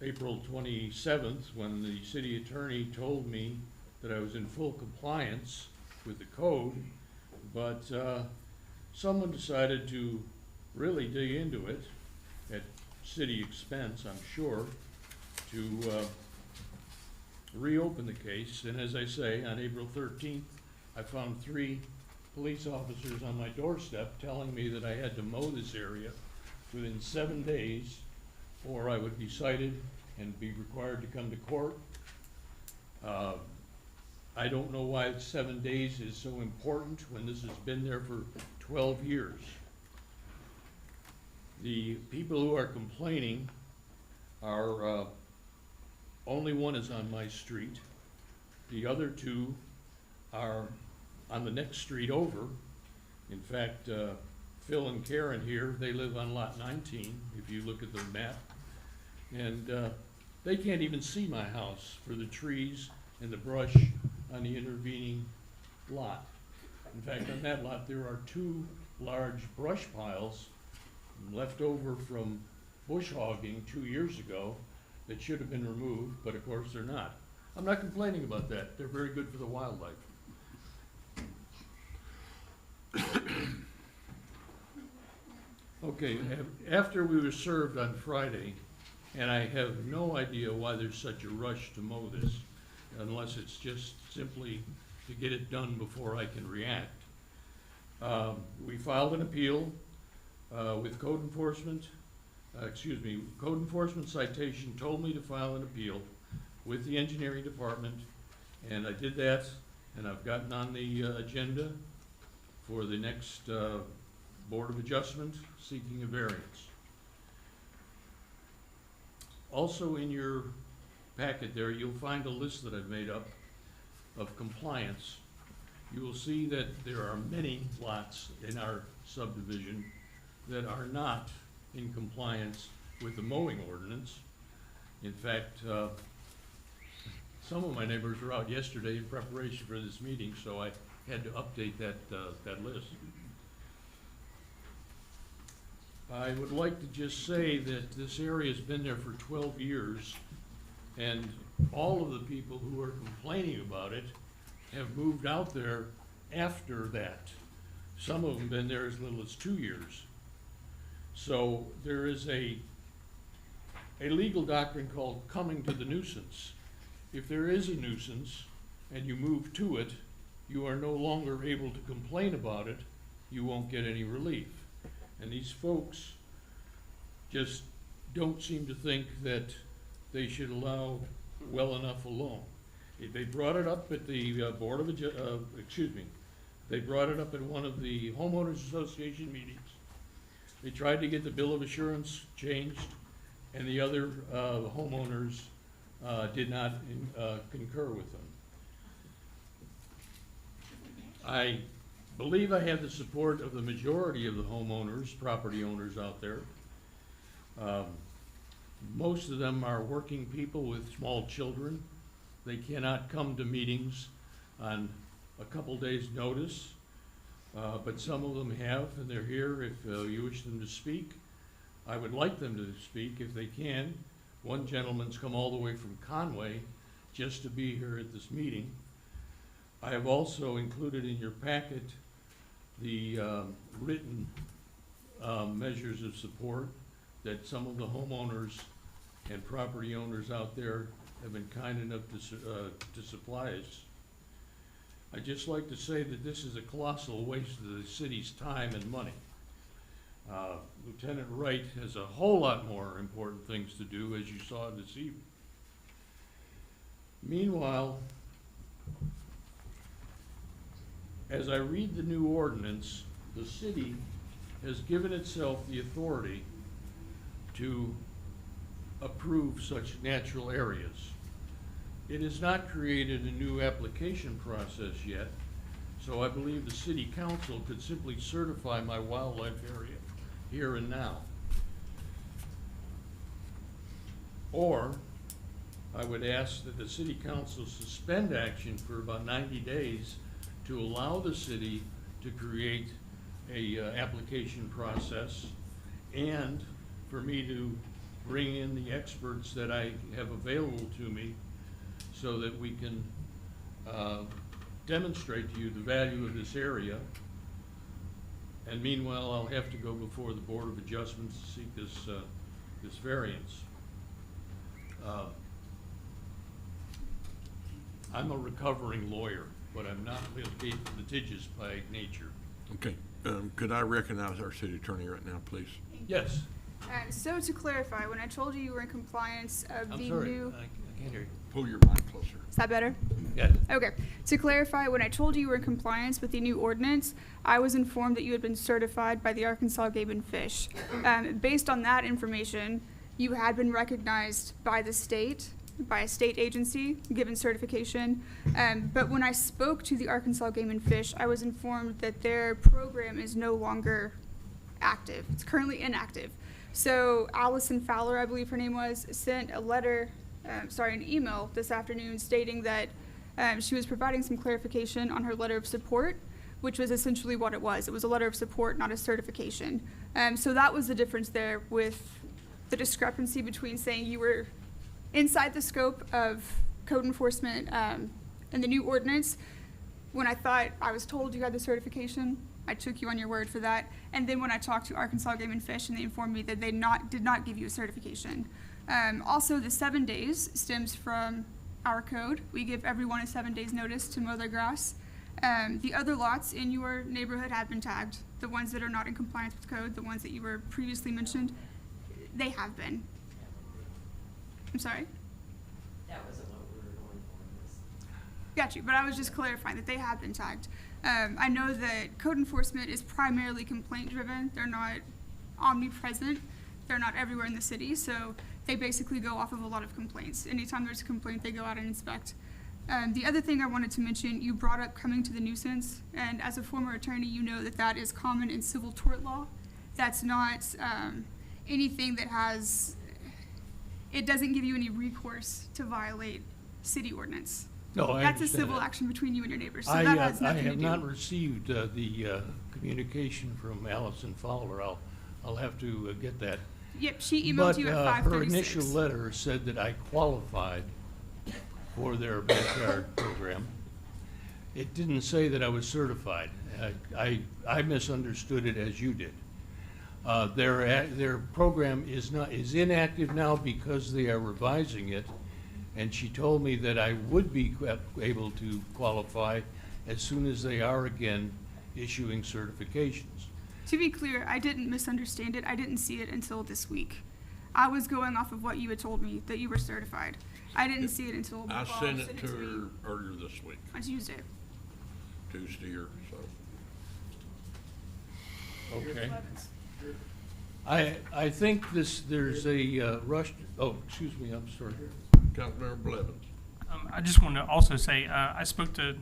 S17: April 27th, when the city attorney told me that I was in full compliance with the code, but someone decided to really dig into it at city expense, I'm sure, to reopen the case. And as I say, on April 13th, I found 3 police officers on my doorstep telling me that I had to mow this area within 7 days or I would be cited and be required to come to court. I don't know why 7 days is so important when this has been there for 12 years. The people who are complaining are, only one is on my street. The other 2 are on the next street over. In fact, Phil and Karen here, they live on lot 19, if you look at the map. And they can't even see my house for the trees and the brush on the intervening lot. In fact, on that lot, there are 2 large brush piles left over from bush hogging 2 years ago that should have been removed, but of course they're not. I'm not complaining about that. They're very good for the wildlife. Okay, after we were served on Friday, and I have no idea why there's such a rush to mow this, unless it's just simply to get it done before I can react. We filed an appeal with code enforcement. Code enforcement citation told me to file an appeal with the engineering department, and I did that, and I've gotten on the agenda for the next Board of Adjustment seeking a variance. Also in your packet there, you'll find a list that I've made up of compliance. You will see that there are many lots in our subdivision that are not in compliance with the mowing ordinance. In fact, some of my neighbors were out yesterday in preparation for this meeting, so I had to update that list. I would like to just say that this area's been there for 12 years, and all of the people who are complaining about it have moved out there after that. Some of them have been there as little as 2 years. So there is a legal doctrine called coming to the nuisance. If there is a nuisance and you move to it, you are no longer able to complain about it, you won't get any relief. And these folks just don't seem to think that they should allow well enough alone. They brought it up at the they brought it up at one of the homeowners association meetings. They tried to get the bill of assurance changed, and the other homeowners did not concur with them. I believe I have the support of the majority of the homeowners, property owners out there. Most of them are working people with small children. They cannot come to meetings on a couple days' notice, but some of them have, and they're here if you wish them to speak. I would like them to speak if they can. One gentleman's come all the way from Conway just to be here at this meeting. I have also included in your packet the written measures of support that some of the homeowners and property owners out there have been kind enough to supply us. I'd just like to say that this is a colossal waste of the city's time and money. Lieutenant Wright has a whole lot more important things to do, as you saw this evening. Meanwhile, as I read the new ordinance, the city has given itself the authority to approve such natural areas. It has not created a new application process yet, so I believe the city council could simply certify my wildlife area here and now. Or I would ask that the city council suspend action for about 90 days to allow the city to create a application process, and for me to bring in the experts that I have available to me so that we can demonstrate to you the value of this area. And meanwhile, I'll have to go before the Board of Adjustments to seek this variance. I'm a recovering lawyer, but I'm not litigious by nature.
S3: Okay, could I recognize our city attorney right now, please?
S17: Yes.
S6: So to clarify, when I told you you were in compliance of
S17: I'm
S6: the
S17: sorry,
S6: new...
S17: I can't hear you.
S3: Pull your mic closer.
S6: Is that better?
S17: Yes.
S6: Okay. To clarify, when I told you you were in compliance with the new ordinance, I was informed that you had been certified by the Arkansas Game and Fish. Based on that information, you had been recognized by the state, by a state agency, given certification. But when I spoke to the Arkansas Game and Fish, I was informed that their program is no longer active. It's currently inactive. So Allison Fowler, I believe her name was, sent a letter, an email this afternoon stating that she was providing some clarification on her letter of support, which was essentially what it was. It was a letter of support, not a certification. So that was the difference there with the discrepancy between saying you were inside the scope of code enforcement and the new ordinance. When I thought I was told you had the certification, I took you on your word for that. And then when I talked to Arkansas Game and Fish, and they informed me that they did not give you a certification. Also, the 7 days stems from our code. We give everyone a 7 days notice to mow their grass. The other lots in your neighborhood have been tagged. The ones that are not in compliance with code, the ones that you were previously mentioned, they have been. I'm sorry?
S13: That wasn't what we were going for.
S6: Got you, but I was just clarifying that they have been tagged. I know that code enforcement is primarily complaint driven. They're not omnipresent. They're not everywhere in the city, so they basically go off of a lot of complaints. Anytime there's a complaint, they go out and inspect. The other thing I wanted to mention, you brought up coming to the nuisance, and as a former attorney, you know that that is common in civil tort law. That's not anything that it doesn't give you any recourse to violate city ordinance.
S17: No, I
S6: That's a
S17: understand
S6: civil
S17: that.
S6: action between you and your neighbors, so
S17: I
S6: that has nothing to
S17: have
S6: do.
S17: not received the communication from Allison Fowler. I'll have to get that.
S6: Yep, she emailed you at 5:36.
S17: Her initial letter said that I qualified for their backyard program. It didn't say that I was certified. I misunderstood it as you did. Their program is inactive now because they are revising it, and she told me that I would be able to qualify as soon as they are again issuing certifications.
S6: To be clear, I didn't misunderstand it. I didn't see it until this week. I was going off of what you had told me, that you were certified. I didn't see it until
S3: I
S6: Bob
S3: sent it
S6: sent
S3: to
S6: me
S3: her earlier this week,
S6: on Tuesday.
S3: Tuesday or so.
S17: Okay. I think there's a rush, excuse me, I'm sorry.
S3: Councilmember Blevins.
S5: I just wanted to also say I spoke to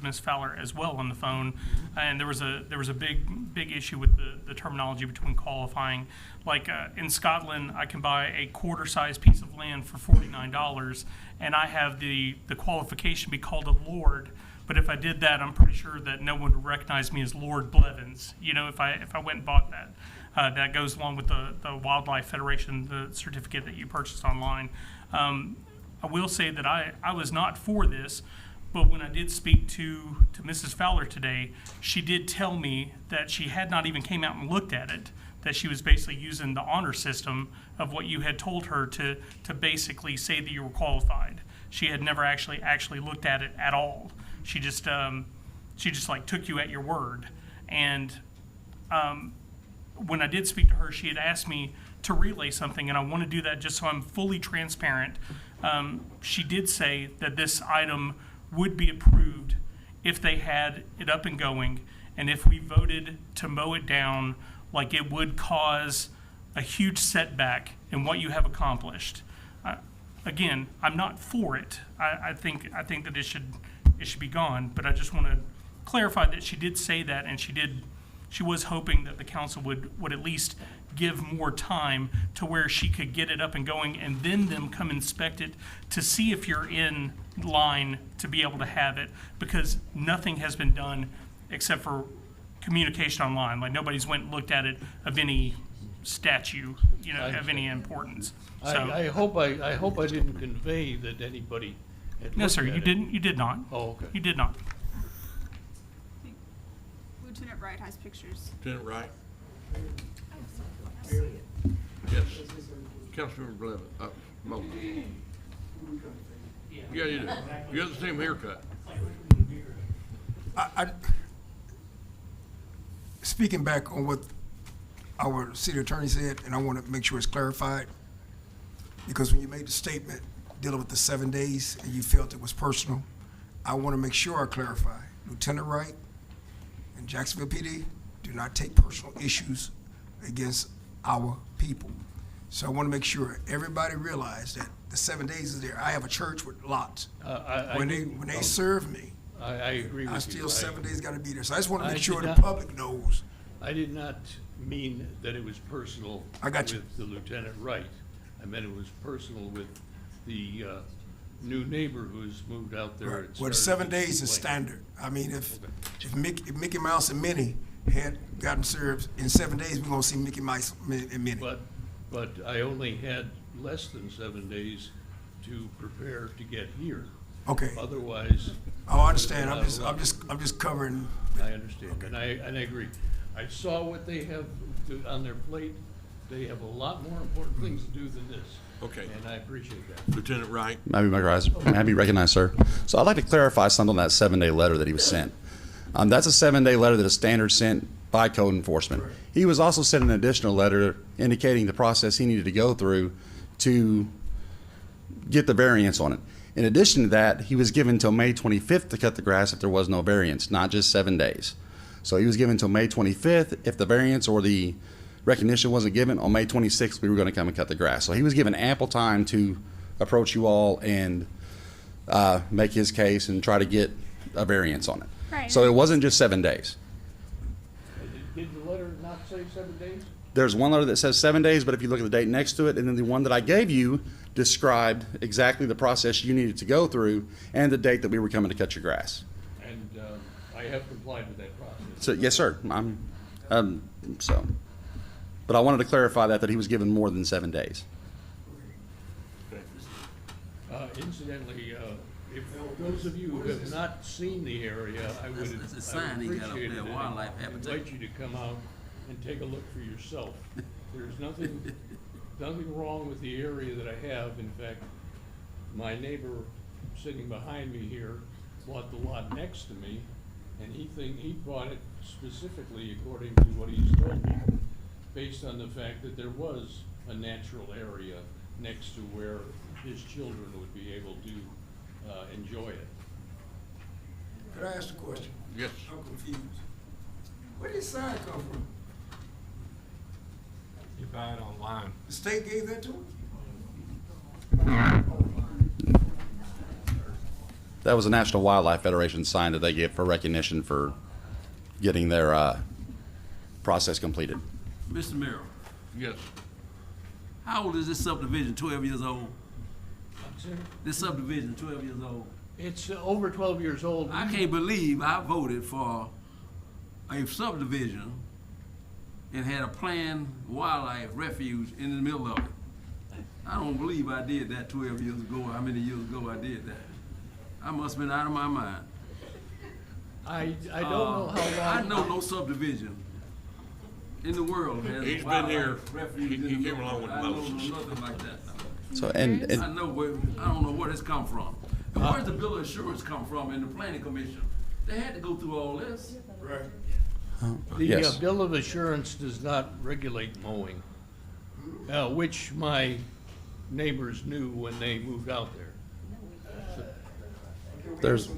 S5: Ms. Fowler as well on the phone, and there was a big issue with the terminology between qualifying. Like in Scotland, I can buy a quarter-size piece of land for $49, and I have the qualification be called a lord. But if I did that, I'm pretty sure that no one would recognize me as Lord Blevins. You know, if I went and bought that. That goes along with the Wildlife Federation, the certificate that you purchased online. I will say that I was not for this, but when I did speak to Mrs. Fowler today, she did tell me that she had not even came out and looked at it, that she was basically using the honor system of what you had told her to basically say that you were qualified. She had never actually looked at it at all. She just like took you at your word. And when I did speak to her, she had asked me to relay something, and I want to do that just so I'm fully transparent. She did say that this item would be approved if they had it up and going, and if we voted to mow it down, like it would cause a huge setback in what you have accomplished. Again, I'm not for it. I think that it should be gone, but I just want to clarify that she did say that, and she was hoping that the council would at least give more time to where she could get it up and going, and then them come inspect it to see if you're in line to be able to have it, because nothing has been done except for communication online. Like, nobody's went and looked at it of any statue, of any importance. So,
S17: I hope I didn't convey that anybody had
S5: no,
S17: looked
S5: sir,
S17: at
S5: you
S17: it.
S5: didn't. You did not.
S17: Oh, okay.
S5: You did not.
S6: Lieutenant Wright has pictures.
S3: Lieutenant Wright? Yes. Councilmember Blevins, Moulton. Yeah, you do. You have the same haircut.
S4: Speaking back on what our city attorney said, and I want to make sure it's clarified, because when you made the statement dealing with the 7 days and you felt it was personal, I want to make sure I clarify. Lieutenant Wright and Jacksonville PD do not take personal issues against our people. So I want to make sure everybody realizes that the 7 days is there. I have a church with lots. When they serve me,
S17: I agree with you.
S4: I still 7 days got to be there. So I just want to make sure the
S17: did not-
S4: public knows.
S17: I did not mean that it was personal
S4: I got you.
S17: with the Lieutenant Wright. I meant it was personal with the new neighbor who's moved out there. and
S4: Well, the
S17: started
S4: 7 days is
S17: his plan.
S4: standard. I mean, if Mickey Mouse and Minnie had gotten served in 7 days, we're gonna see Mickey Mouse and Minnie.
S17: But I only had less than 7 days to prepare to get here.
S4: Okay.
S17: Otherwise.
S4: Oh, I understand.
S17: uh,
S4: I'm just covering.
S17: I understand, and I agree. I saw what they have on their plate. They have a lot more important things to do than this.
S3: Okay.
S17: And I appreciate that.
S3: Lieutenant Wright?
S11: May I be recognized, sir? So I'd like to clarify something on that 7-day letter that he was sent. That's a 7-day letter that is standard sent by code enforcement. He was also sent an additional letter indicating the process he needed to go through to get the variance on it. In addition to that, he was given until May 25th to cut the grass if there was no variance, not just 7 days. So he was given until May 25th. If the variance or the recognition wasn't given, on May 26th, we were going to come and cut the grass. So he was given ample time to approach you all and make his case and try to get a variance on it.
S18: Right.
S11: So it wasn't just 7 days.
S17: Did the letter not say 7 days?
S11: There's one letter that says 7 days, but if you look at the date next to it, and then the one that I gave you described exactly the process you needed to go through and the date that we were coming to cut your grass.
S17: And I have complied with that process.
S11: So, yes, sir. But I wanted to clarify that he was given more than 7 days.
S17: Incidentally, if those of you who have not seen the area, I would
S15: That's a sign he got up
S17: appreciate
S15: there,
S17: it.
S15: wildlife
S17: I
S15: habitat.
S17: invite you to come out and take a look for yourself. There's nothing wrong with the area that I have. In fact, my neighbor sitting behind me here bought the lot next to me, and he bought it specifically, according to what he's told me, based on the fact that there was a natural area next to where his children would be able to enjoy it.
S4: Could I ask a question?
S3: Yes.
S4: I'm confused. Where did this sign come from?
S1: You buy it online.
S4: The state gave that to him?
S11: That was a National Wildlife Federation sign that they give for recognition for getting their process completed.
S15: Mr. Merrill,
S3: Yes.
S15: how old is this subdivision? 12 years old? This subdivision, 12 years old?
S17: It's over 12 years old.
S15: I can't believe I voted for a subdivision and had a planned wildlife refuge in the middle of it. I don't believe I did that 12 years ago, how many years ago I did that. I must have been out of my mind.
S17: I don't know how long.
S15: I know no subdivision in the world has
S3: He's
S15: a
S3: been here.
S15: wildlife refuge in the
S3: He came
S15: middle
S3: along
S15: of
S3: with
S15: it. I know
S3: Moses.
S15: nothing like that.
S11: So, and
S15: I know where, I don't know where this come from. And where's the bill of assurance come from in the planning commission? They had to go through all this.
S4: Right.
S17: The
S11: Yes.
S17: bill of assurance does not regulate mowing, which my neighbors knew when they moved out there.
S11: There's-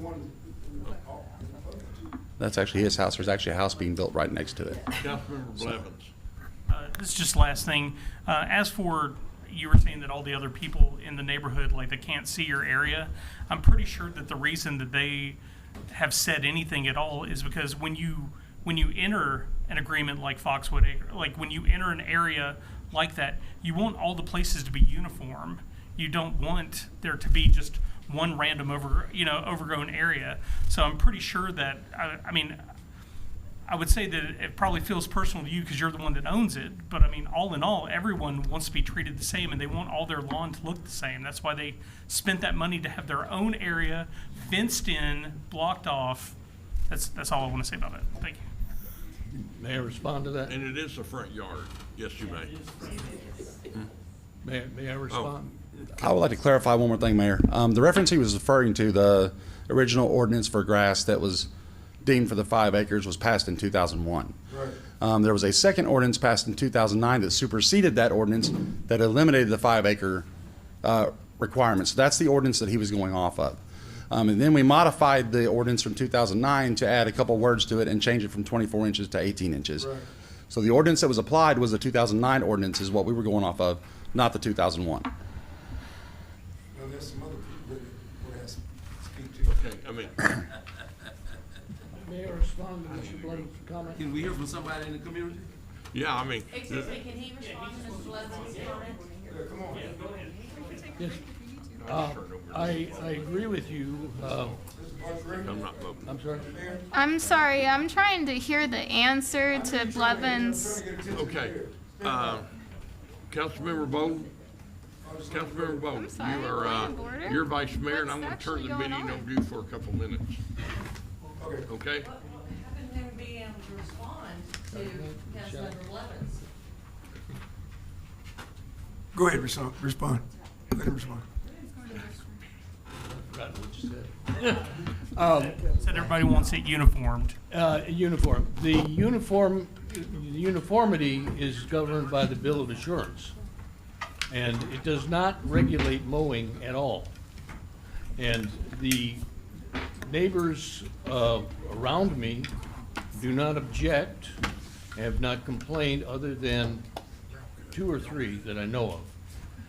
S11: That's actually his house. There's actually a house being built right next to it.
S3: Councilmember Blevins.
S5: This is just last thing. As for, you were saying that all the other people in the neighborhood, like they can't see your area. I'm pretty sure that the reason that they have said anything at all is because when you enter an agreement like Foxwood Acre, like when you enter an area like that, you want all the places to be uniform. You don't want there to be just one random overgrown area. So I'm pretty sure that, I mean, I would say that it probably feels personal to you because you're the one that owns it. But I mean, all in all, everyone wants to be treated the same and they want all their lawn to look the same. That's why they spent that money to have their own area fenced in, blocked off. That's all I want to say about it. Thank you.
S17: May I respond to that?
S3: And it is the front yard. Yes, you may.
S17: May I respond?
S11: I would like to clarify one more thing, Mayor. The reference he was referring to, the original ordinance for grass that was deemed for the 5 acres, was passed in 2001.
S4: Right.
S11: There was a second ordinance passed in 2009 that superseded that ordinance that eliminated the 5 acre requirement. So that's the ordinance that he was going off of. And then we modified the ordinance from 2009 to add a couple words to it and change it from 24 inches to 18 inches.
S4: Right.
S11: So the ordinance that was applied was the 2009 ordinance is what we were going off of, not the 2001.
S4: Now, there's some other people that would have to speak to.
S3: Okay, I mean,
S17: May I respond to Mr. Blevins' comment?
S15: Can we hear from somebody in the community?
S3: yeah, I mean.
S13: Excuse me, can he respond to Mr. Blevins' comment?
S4: Come on.
S17: Yes. I agree with you.
S3: I'm not voting.
S17: I'm sorry?
S18: I'm sorry, I'm trying to hear the answer to Blevins.
S3: Okay. Councilmember Bowden? Councilmember Bowden,
S18: I'm sorry,
S3: you are,
S18: point of order?
S3: you're vice mayor, and I'm
S18: What's
S3: gonna turn the
S18: actually
S3: meeting
S18: going
S3: over to you for a couple minutes.
S4: Okay.
S3: Okay?
S13: How can never be able to respond to Councilmember Blevins?
S4: Go ahead, respond. Let him respond.
S17: Forgot what you said.
S5: Said everybody wants it uniformed.
S17: Uniform. The uniformity is governed by the Bill of Assurance, and it does not regulate mowing at all. And the neighbors around me do not object, have not complained, other than 2 or 3 that I know of.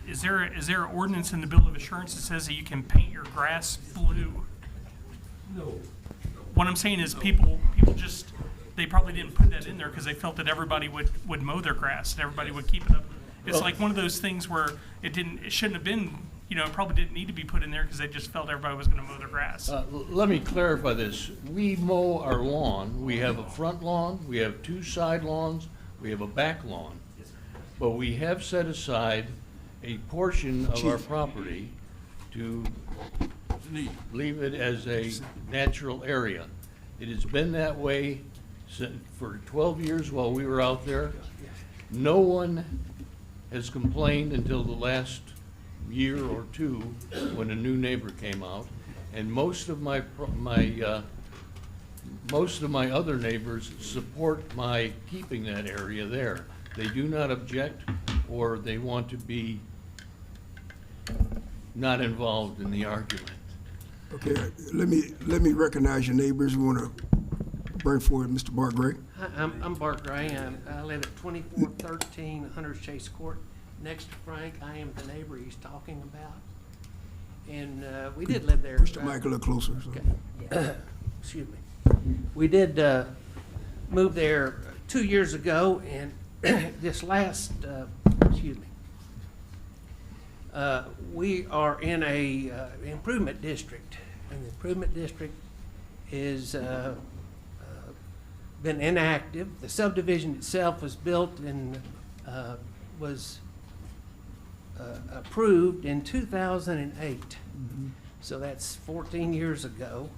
S5: Is there an ordinance in the Bill of Assurance that says that you can paint your grass blue?
S17: No.
S5: What I'm saying is people just, they probably didn't put that in there because they felt that everybody would mow their grass and everybody would keep it up. It's
S17: Well-
S5: like one of those things where it shouldn't have been, it probably didn't need to be put in there because they just felt everybody was gonna mow their grass.
S17: Let me clarify this. We mow our lawn. We have a front lawn, we have 2 side lawns, we have a back lawn. But we have set aside a portion of our property to leave it as a natural area. It has been that way for 12 years while we were out there. No one has complained until the last year or 2 when a new neighbor came out. And most of my other neighbors support my keeping that area there. They do not object, or they want to be not involved in the argument.
S4: Okay, let me recognize your neighbors. We want to bring forward Mr. Bart Gray.
S19: Hi, I'm Bart Gray. I live at 2413 Hunters Chase Court. Next to Frank, I am the neighbor he's talking about. And we did live there.
S4: Push the mic a little closer. So.
S19: Okay. Excuse me. We did move there 2 years ago, and this last, we are in a improvement district, and the improvement district is been inactive. The subdivision itself was built and was approved in 2008. So that's 14 years ago.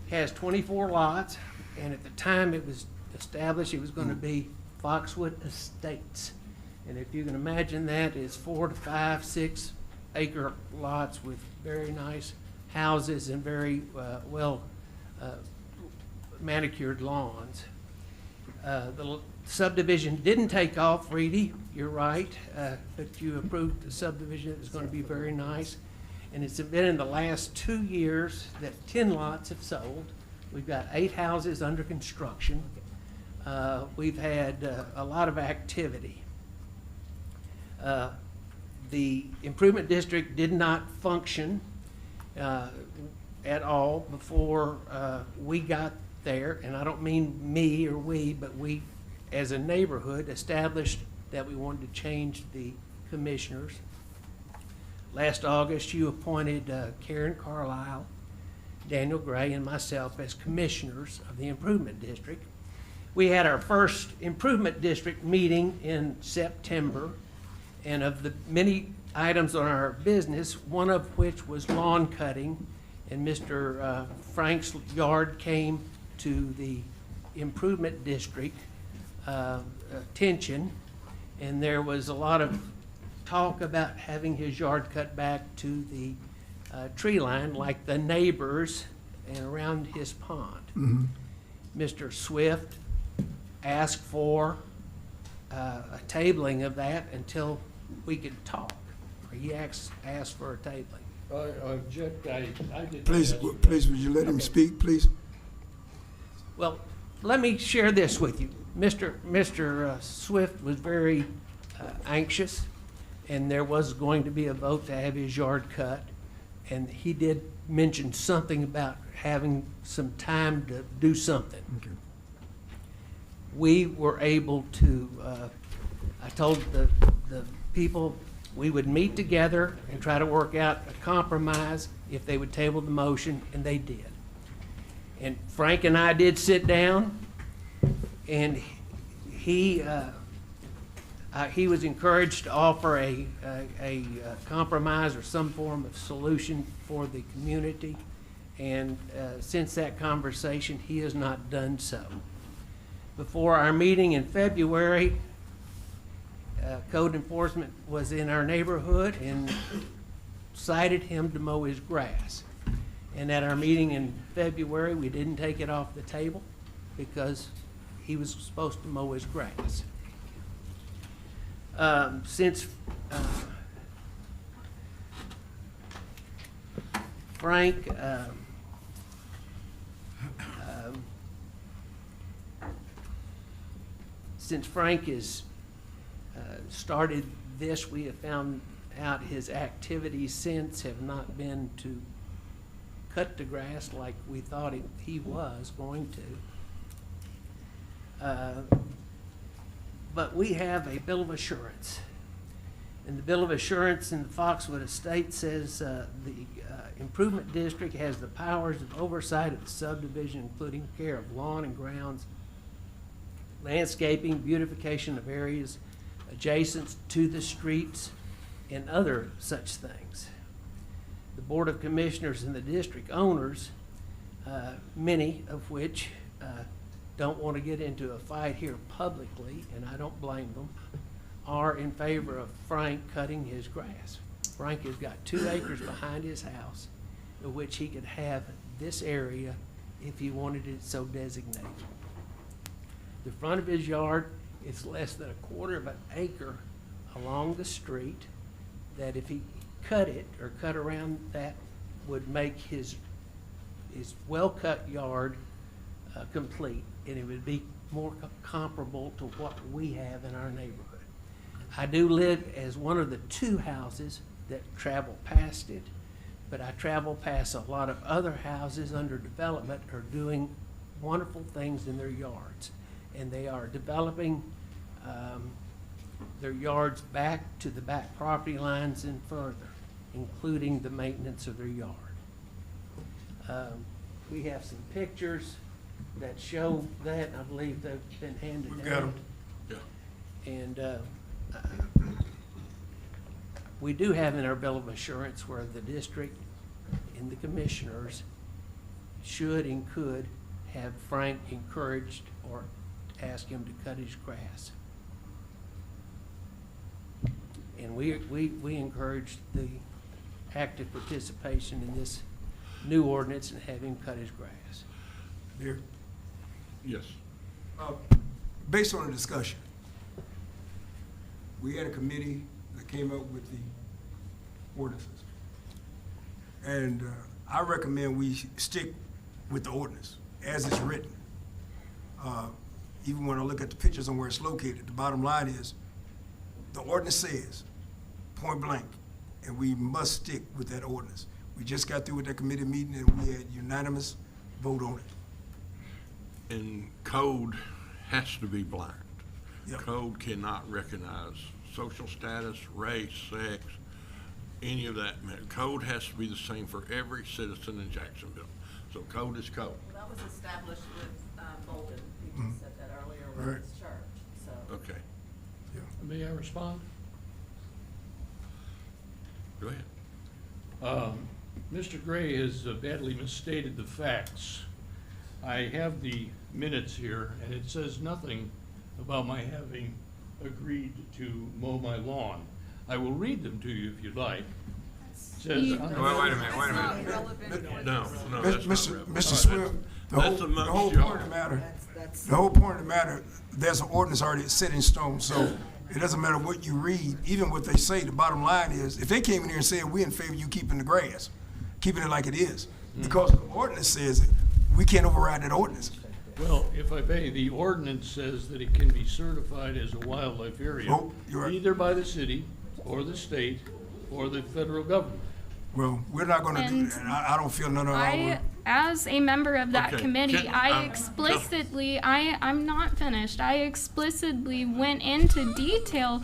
S19: Has 24 lots, and at the time it was established, it was going to be Foxwood Estates. And if you can imagine that, it's 4 to 5, 6 acre lots with very nice houses and very well manicured lawns. The subdivision didn't take off, Reedy, you're right, but you approved the subdivision. It was going to be very nice. And it's been in the last 2 years that 10 lots have sold. We've got 8 houses under construction. We've had a lot of activity. The improvement district did not function at all before we got there, and I don't mean me or we, but we, as a neighborhood, established that we wanted to change the commissioners. Last August, you appointed Karen Carlisle, Daniel Gray, and myself as commissioners of the improvement district. We had our first improvement district meeting in September, and of the many items on our business, one of which was lawn cutting, and Mr. Frank's yard came to the improvement district attention, and there was a lot of talk about having his yard cut back to the tree line like the neighbors and around his pond. Mr. Swift asked for a tabling of that until we could talk. Or he asked for a tabling.
S17: I object, I did.
S4: Please, would you let him speak, please?
S19: Well, let me share this with you. Mr. Swift was very anxious, and there was going to be a vote to have his yard cut, and he did mention something about having some time to do something.
S4: Okay.
S19: We were able to, I told the people we would meet together and try to work out a compromise if they would table the motion, and they did. And Frank and I did sit down, and he was encouraged to offer a compromise or some form of solution for the community. And since that conversation, he has not done so. Before our meeting in February, code enforcement was in our neighborhood and cited him to mow his grass. And at our meeting in February, we didn't take it off the table because he was supposed to mow his grass. Since Frank has started this, we have found out his activities since have not been to cut the grass like we thought he was going to. But we have a bill of assurance. And the bill of assurance in the Foxwood Estate says the improvement district has the powers of oversight of the subdivision, including care of lawn and grounds, landscaping, beautification of areas adjacent to the streets, and other such things. The Board of Commissioners and the district owners, many of which don't want to get into a fight here publicly, and I don't blame them, are in favor of Frank cutting his grass. Frank has got 2 acres behind his house, of which he could have this area if he wanted it so designated. The front of his yard is less than 1/4 of an acre along the street, that if he cut it or cut around that would make his well-cut yard complete, and it would be more comparable to what we have in our neighborhood. I do live as one of the 2 houses that travel past it, but I travel past a lot of other houses under development are doing wonderful things in their yards, and they are developing their yards back to the back property lines and further, including the maintenance of their yard. We have some pictures that show that, and I believe they've been handed out.
S4: We've got them.
S3: Yeah.
S19: And we do have in our bill of assurance where the district and the commissioners should and could have Frank encouraged or ask him to cut his grass. And we encourage the active participation in this new ordinance and have him cut his grass.
S4: Mayor?
S3: Yes.
S4: Based on the discussion, we had a committee that came up with the ordinances. And I recommend we stick with the ordinance. as it's written. Even when I look at the pictures and where it's located, the bottom line is, the ordinance says, point blank, and we must stick with that ordinance. We just got through with that committee meeting and we had unanimous vote on it.
S3: And code has to be blind.
S4: Yep.
S3: Code cannot recognize social status, race, sex, any of that. Code has to be the same for every citizen in Jacksonville. So code is code.
S13: That was established with Bolden. He
S4: Mhm.
S13: just said that earlier
S4: Right.
S13: with his church, so.
S3: Okay,
S17: May I respond?
S3: go ahead.
S17: Mr. Gray has badly misstated the facts. I have the minutes here, and it says nothing about my having agreed to mow my lawn. I will read them to you if you'd like. It says,
S18: You-
S1: Wait a minute.
S3: No, that's not
S4: Mr.
S3: relevant.
S4: Mr. Swift, the
S3: That's
S4: whole
S3: amongst
S4: point
S3: y'all.
S4: of the matter,
S2: That's,
S4: the whole point of the matter, there's an ordinance already set in stone, so it doesn't matter what you read, even what they say, the bottom line is, if they came in here and said, we in favor of you keeping the grass, keeping it like it is, because the ordinance says it, we can't override that ordinance.
S17: well, if I may, the ordinance says that it can be certified as a wildlife area,
S4: Oh, you're right.
S17: either by the city, or the state, or the federal government.
S4: Well, we're not gonna do
S18: And
S4: that, I don't feel none of our.
S18: As a member of that
S3: Okay,
S18: committee, I explicitly, I'm not finished. I explicitly went into detail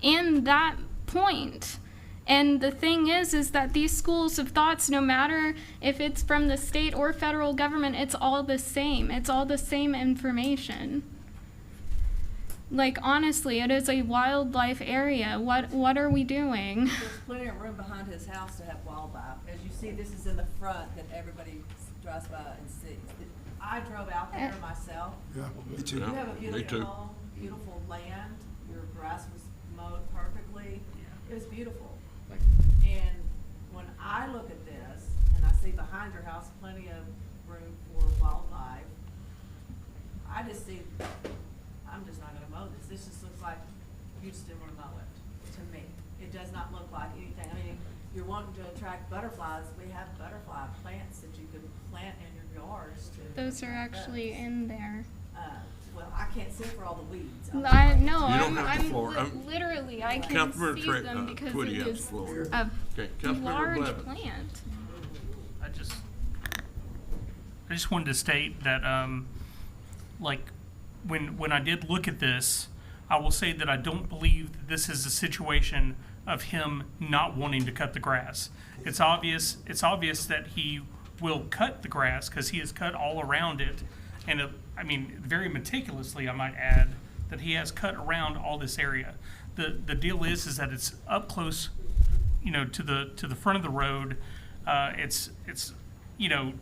S18: in that point. And the thing is that these schools of thoughts, no matter if it's from the state or federal government, it's all the same. It's all the same information. Like, honestly, it is a wildlife area. What are we doing?
S13: There's plenty of room behind his house to have wildlife. As you see, this is in the front that everybody drives by and sees. I drove out there myself.
S4: Yeah, me too.
S13: You have a
S3: Me
S13: beautiful
S3: too.
S13: home, beautiful land, your grass was mowed perfectly. It was beautiful. And when I look at this, and I see behind your house plenty of room for wildlife, I just see, I'm just not gonna mow this. This just looks like you just didn't wanna mow it, to me. It does not look like anything. I mean, you're wanting to attract butterflies. We have butterfly plants that you could plant in your yards to.
S18: Those are
S13: attract
S18: actually
S13: birds.
S18: in there.
S13: Well, I can't see for all the weeds. I'm
S18: No,
S13: sorry.
S3: You don't have the
S18: I'm
S3: floor.
S18: literally, I can
S3: Councilmember
S18: see them because
S3: Twitty
S18: it
S3: has the
S18: is
S3: floor.
S18: a
S3: Okay, Councilmember
S18: large
S3: Blevins.
S18: plant.
S5: I just wanted to state that, like, when I did look at this, I will say that I don't believe that this is a situation of him not wanting to cut the grass. It's obvious that he will cut the grass because he has cut all around it, and I mean, very meticulously, I might add, that he has cut around all this area. The deal is that it's up close, you know, to the front of the road. It's you know,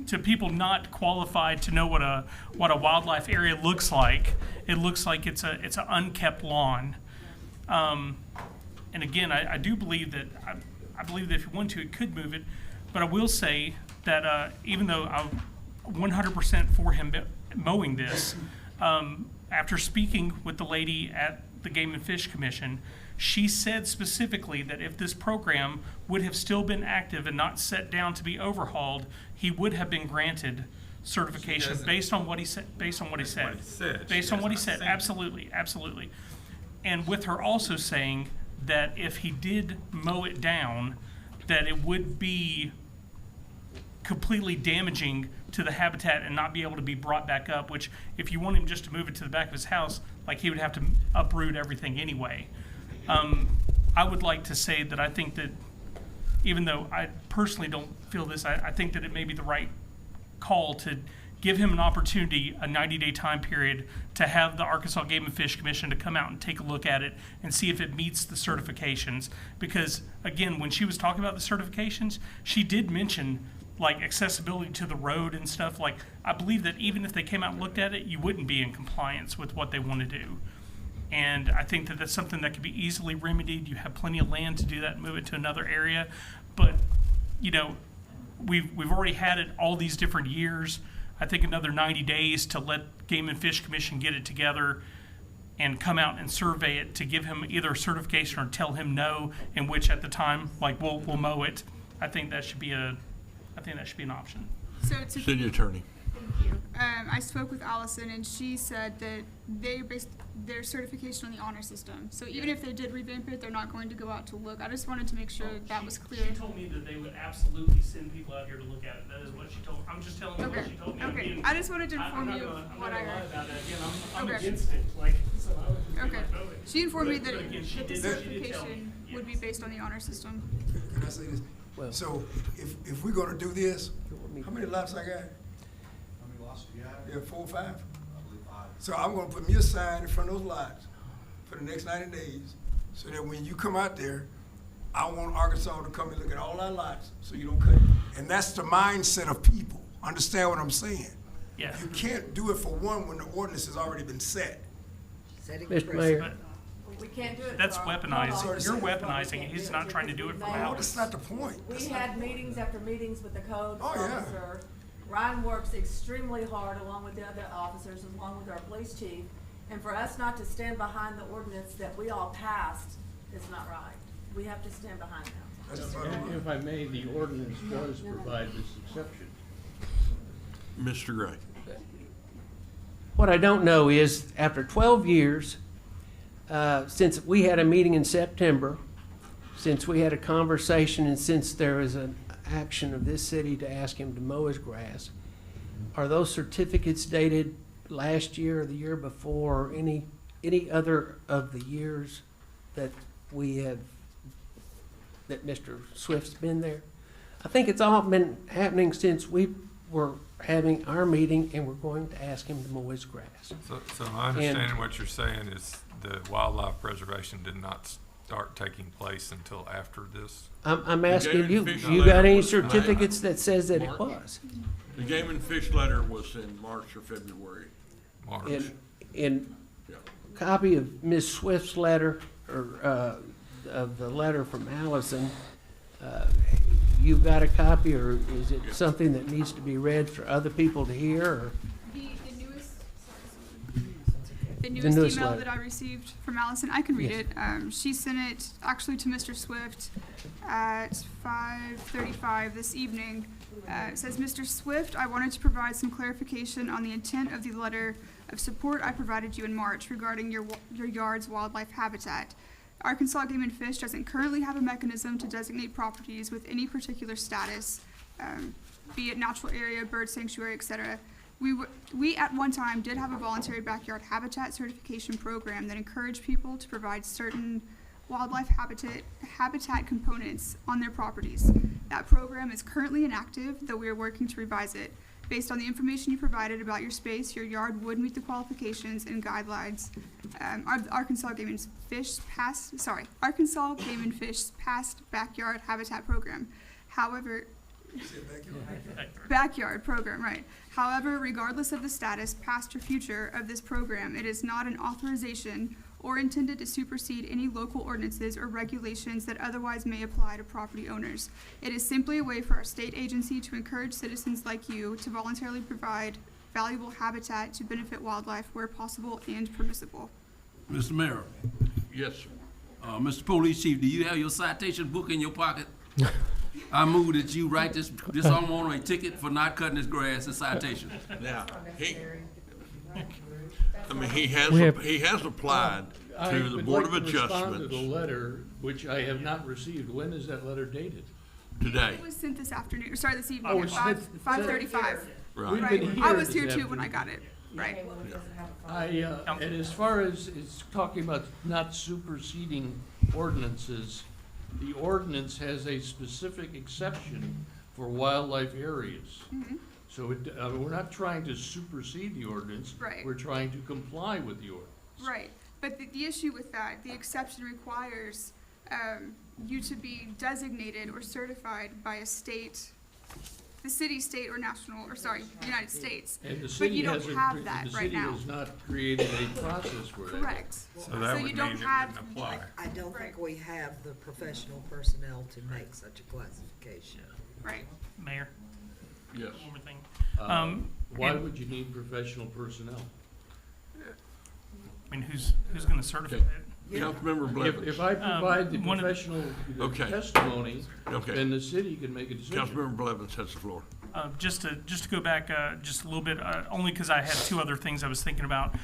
S5: to people not qualified to know what a wildlife area looks like. It looks like it's an unkept lawn. And again, I do believe that I believe that if you want to, it could move it. But I will say that even though I'm 100% for him mowing this, after speaking with the lady at the Game and Fish Commission, she said specifically that if this program would have still been active and not set down to be overhauled, he would have been granted certification based on what he said. Based on what he said. Absolutely, absolutely. And with her also saying that if he did mow it down, that it would be completely damaging to the habitat and not be able to be brought back up, which if you want him just to move it to the back of his house, like he would have to uproot everything anyway. I would like to say that I think that even though I personally don't feel this, I think that it may be the right call to give him an opportunity, a 90-day time period, to have the Arkansas Game and Fish Commission to come out and take a look at it and see if it meets the certifications. Because again, when she was talking about the certifications, she did mention like accessibility to the road and stuff. Like, I believe that even if they came out and looked at it, you wouldn't be in compliance with what they want to do. And I think that that's something that could be easily remedied. You have plenty of land to do that and move it to another area. But, you know, we've already had it all these different years. I think another 90 days to let Game and Fish Commission get it together and come out and survey it to give him either a certification or tell him no, in which at the time, like, we'll mow it. I think that should be an option.
S6: So to
S3: City Attorney.
S6: Thank you. I spoke with Allison, and she said that they based their certification on the honor system. So even if they did revamp it, they're not going to go out to look. I just wanted to make sure that was clear.
S5: She told me that they would absolutely send people out here to look at it. That is what she told, I'm just telling you what
S6: Okay.
S5: she told me.
S6: Okay.
S5: mean,
S6: I just wanted to
S5: I'm
S6: inform
S5: not
S6: you
S5: gonna-
S6: of
S5: I'm
S6: what
S5: not
S6: I
S5: gonna lie
S6: heard.
S5: about it. Again, I'm
S6: Okay.
S5: against it, like, so I would
S6: Okay. She informed me that,
S5: Again, she
S6: that the
S5: did- she did tell me.
S6: certification would be based on the honor system.
S4: Can I say this? So if we're gonna do this, how many lots I got?
S10: How many lots do you have?
S4: Yeah, 4 or 5?
S10: I believe 5.
S4: So I'm gonna put me a sign in front of those lots for the next 90 days, so that when you come out there, I want Arkansas to come and look at all our lots, so you don't cut it. And that's the mindset of people. Understand what I'm saying?
S5: Yeah.
S4: You can't do it for one when the ordinance has already been set.
S2: Setting
S19: Mr.
S2: precedent.
S19: Mayor,
S13: We can't do it.
S5: That's
S13: Carl.
S5: weaponized.
S13: Hold on.
S5: You're weaponizing it. He's not trying to do it for
S4: No,
S5: malice.
S4: that's not the point.
S13: We had meetings after meetings with the code
S4: Oh, yeah.
S13: officer. Ryan works extremely hard along with the other officers, along with our police chief. And for us not to stand behind the ordinance that we all passed is not right. We have to stand behind them.
S4: That's the bottom line.
S17: If I may, the ordinance does provide this exception.
S3: Mr. Gray.
S19: what I don't know is, after 12 years, since we had a meeting in September, since we had a conversation, and since there was an action of this city to ask him to mow his grass, are those certificates dated last year or the year before, or any other of the years that we have, that Mr. Swift's been there? I think it's all been happening since we were having our meeting and we're going to ask him to mow his grass.
S1: So my understanding what you're saying is the wildlife preservation did not start taking place until after this?
S19: I'm asking you,
S3: Fish
S19: you
S3: letter
S19: got any
S3: was in May.
S19: certificates that says that it
S3: March.
S19: was?
S3: The Game and Fish letter was in March or February.
S1: March.
S19: In
S3: Yeah.
S19: copy of Ms. Swift's letter, or, of the letter from Allison, you've got a copy, or is it something that needs to be read for other people to hear, or?
S6: The
S19: The
S6: newest
S19: newest
S6: email
S19: letter.
S6: that I received from Allison, I can read
S19: Yes.
S6: it. She sent it actually to Mr. Swift at 5:35 this evening. It says, Mr. Swift, I wanted to provide some clarification on the intent of the letter of support I provided you in March regarding your yard's wildlife habitat. Arkansas Game and Fish doesn't currently have a mechanism to designate properties with any particular status, be it natural area, bird sanctuary, etc. We at one time did have a voluntary backyard habitat certification program that encouraged people to provide certain wildlife habitat components on their properties. That program is currently inactive, though we are working to revise it. Based on the information you provided about your space, your yard would meet the qualifications and guidelines of the Arkansas Game and Fish past backyard habitat program. However, backyard program, right. However, regardless of the status, past or future, of this program, it is not an authorization or intended to supersede any local ordinances or regulations that otherwise may apply to property owners. It is simply a way for our state agency to encourage citizens like you to voluntarily provide valuable habitat to benefit wildlife where possible and permissible.
S15: Mr. Mayor,
S3: Yes, sir.
S15: Mr. Police Chief, do you have your citation book in your pocket? I move that you write this homeowner a ticket for not cutting his grass, a citation.
S3: Now, he
S7: We have-
S3: has applied to the Board of
S17: I would like to respond to
S3: Adjustments
S17: the letter, which I have not received. When is that letter dated?
S3: today.
S6: It was sent this afternoon, sorry, this evening
S17: Oh,
S6: at
S17: it's
S6: five,
S17: sent-
S6: 5:35.
S3: Right.
S17: We've
S6: Right,
S17: been
S6: I
S17: here
S6: was
S17: this
S6: here too when I
S17: afternoon.
S6: got it, right.
S17: And as far as it's talking about not superseding ordinances, the ordinance has a specific exception for wildlife areas.
S6: Mhm.
S17: So we're not trying to supersede the ordinance.
S6: Right.
S17: We're trying to comply with the ordinance.
S6: Right, but the issue with that, the exception requires you to be designated or certified by a state, the city, state, or national, or sorry, United States.
S17: And the
S6: But
S17: city
S6: you don't
S17: hasn't,
S6: have that
S17: the
S6: right
S17: city
S6: now.
S17: has not created a process for that.
S6: Correct.
S1: So that
S6: you
S1: would
S6: don't
S1: mean it
S6: have-
S1: wouldn't apply.
S2: I don't think we have the professional personnel to make such a classification.
S6: Right.
S5: Mayor,
S3: Yes.
S5: one more thing.
S17: Why
S5: and-
S17: would you need professional personnel?
S5: I mean, who's gonna certify it?
S3: Councilmember Blevins.
S17: If I provide the
S5: one of the-
S17: professional
S3: Okay.
S17: testimony,
S3: Okay.
S17: then the city can make a decision.
S3: Councilmember Blevins has the floor.
S5: Just to go back just a little bit, only because I had two other things I was thinking about.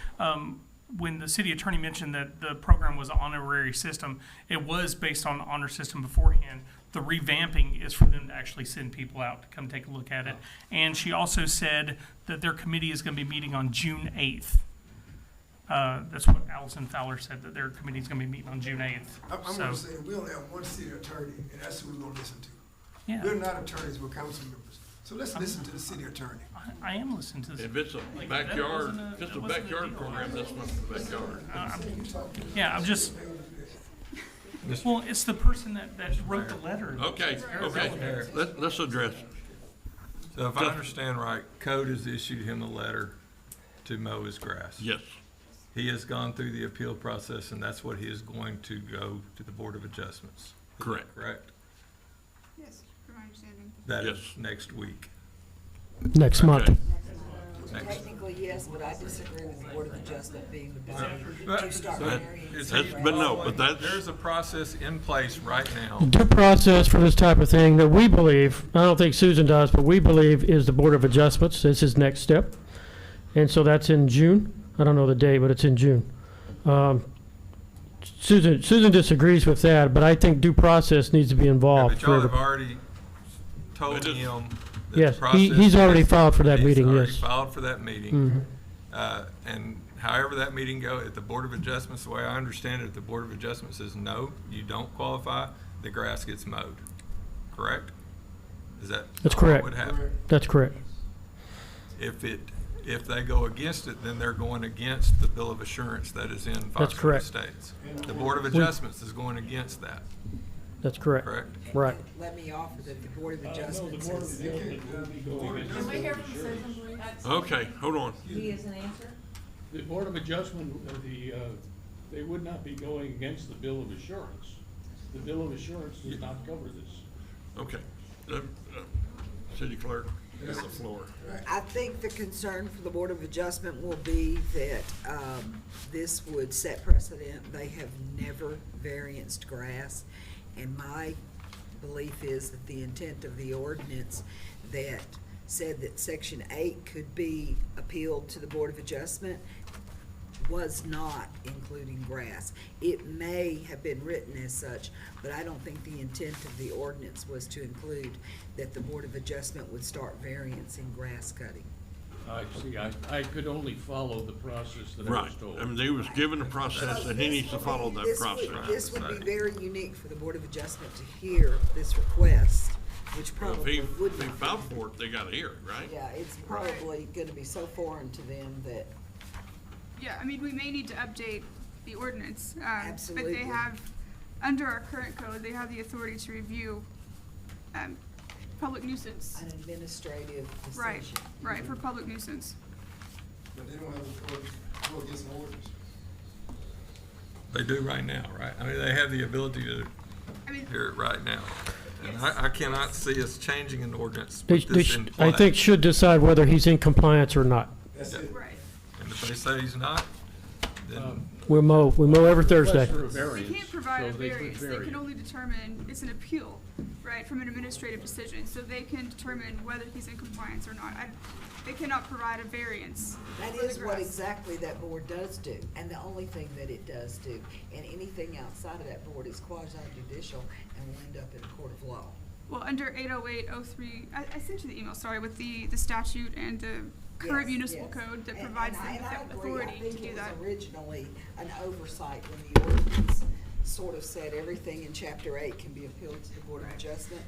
S5: When the city attorney mentioned that the program was an honorary system, it was based on honor system beforehand. The revamping is for them to actually send people out to come take a look at it. And she also said that their committee is going to be meeting on June 8th. That's what Allison Fowler said, that their committee is going to be meeting on June 8th.
S4: I'm
S5: So,
S4: gonna say, we only have one city attorney, and that's who we're gonna listen to.
S5: yeah,
S4: We're not attorneys, we're council members. So let's listen to the city attorney.
S5: I am listening to this.
S3: If it's a backyard, if it's a backyard program, that's not the backyard.
S5: Yeah, I'm just, well, it's the person that wrote the letter.
S3: Okay, okay, let's address it.
S1: So if I understand right, Code has issued him a letter to mow his grass.
S3: Yes,
S1: He has gone through the appeal process, and that's what he is going to go to the Board of Adjustments. Is that
S3: Correct.
S1: Correct?
S6: Yes, from my understanding.
S1: That is
S3: Yes.
S1: next week.
S7: Next month.
S3: Okay.
S2: Technically, yes, but I disagree with the Board of Adjustment being the body
S1: But-
S2: to start
S1: but
S2: varying.
S1: is
S3: That's-
S1: he
S3: but no,
S1: following-
S3: but that's-
S1: There's a process in place right now.
S7: Due process for this type of thing that we believe, I don't think Susan does, but we believe is the Board of Adjustments. This is next step. And so that's in June. I don't know the date, but it's in June. Susan disagrees with that, but I think due process needs to be
S1: Yeah,
S7: involved.
S1: but y'all
S7: for
S1: have
S7: the-
S1: already told
S3: But it-
S1: him that the
S7: Yes,
S1: process.
S7: he's already filed for that meeting,
S1: He's already
S7: yes.
S1: filed for that meeting.
S7: Mhm.
S1: And however that meeting go, if the Board of Adjustments, the way I understand it, if the Board of Adjustment says, no, you don't qualify, the grass gets mowed. Correct? Is that?
S7: That's
S1: how it
S7: correct.
S1: would happen?
S7: That's correct.
S1: If they go against it, then they're going against the bill of assurance that is in Foxwood
S7: correct.
S1: Estates. The Board of Adjustments is going against that,
S7: That's correct.
S1: correct?
S7: Right.
S2: Let me offer that the Board of Adjustments is.
S13: Can we hear from Susan, please?
S3: Okay, hold on.
S13: He is an answer?
S17: The Board of Adjustment, they would not be going against the bill of assurance. The bill of assurance does not cover this.
S3: Okay. City Clerk has the floor.
S2: I think the concern for the Board of Adjustment will be that this would set precedent. They have never varianced grass. And my belief is that the intent of the ordinance that said that Section 8 could be appealed to the Board of Adjustment was not including grass. It may have been written as such, but I don't think the intent of the ordinance was to include that the Board of Adjustment would start variancing grass cutting.
S17: I see, I could only follow the process that I was
S3: Right.
S17: told.
S3: I mean, they was given a process and he needs to follow that process.
S2: This would be very unique for the Board of Adjustment to hear this request, which
S3: Well,
S2: probably would
S3: if he
S2: not.
S3: filed for it, they gotta hear it, right?
S2: Yeah, it's probably gonna be so foreign to them that,
S6: Yeah, I mean, we may need to update the ordinance. But
S2: Absolutely.
S6: they have, under our current code, they have the authority to review public nuisance.
S2: an administrative decision.
S6: Right, right, for public nuisance.
S4: But they don't have the authority to go against the orders.
S1: They do right now, right? I mean, they have the ability to
S6: I mean,
S1: hear it right now. And I cannot see us changing an ordinance
S7: They,
S1: with this in play.
S7: I think should decide whether he's in compliance or not.
S4: That's it.
S6: right.
S1: And if they say he's not, then
S7: We mow every Thursday.
S17: Request for a
S6: They
S17: variance,
S6: can't provide a
S17: so they could
S6: variance. They
S17: vary.
S6: can only determine, it's an appeal, right, from an administrative decision. So they can determine whether he's in compliance or not. They cannot provide a variance.
S2: That
S6: for the
S2: is what
S6: grass.
S2: exactly that board does do, and the only thing that it does do. And anything outside of that board is quasi judicial and will end up in a court of law.
S6: Well, under 80803, I sent you the email, sorry, with the statute and the current
S2: Yes,
S6: municipal
S2: yes.
S6: code that
S2: And-
S6: provides
S2: and
S6: them with
S2: I
S6: that
S2: agree.
S6: authority
S2: I think
S6: to do
S2: it
S6: that.
S2: was originally an oversight when the ordinance sort of said everything in Chapter 8 can be appealed to the Board of Adjustment.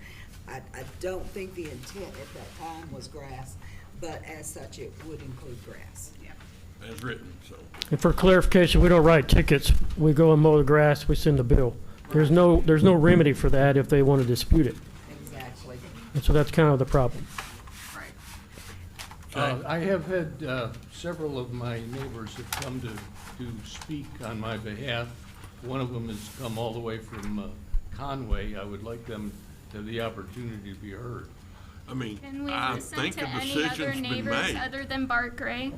S2: I don't think the intent at that time was grass, but as such, it would include grass.
S6: Yeah.
S3: As written, so.
S7: And for clarification, we don't write tickets. We go and mow the grass, we send a bill. There's no remedy for that if they want to dispute it.
S2: Exactly.
S7: And so that's kind of the problem.
S6: Right.
S17: I have had several of my neighbors have come to speak on my behalf. One of them has come all the way from Conway. I would like them to have the opportunity to be heard.
S3: I mean,
S18: Can we
S3: I
S18: listen
S3: think
S18: to
S3: a
S18: any other
S3: decision's been
S18: neighbors
S3: made.
S18: other than Bart Gray?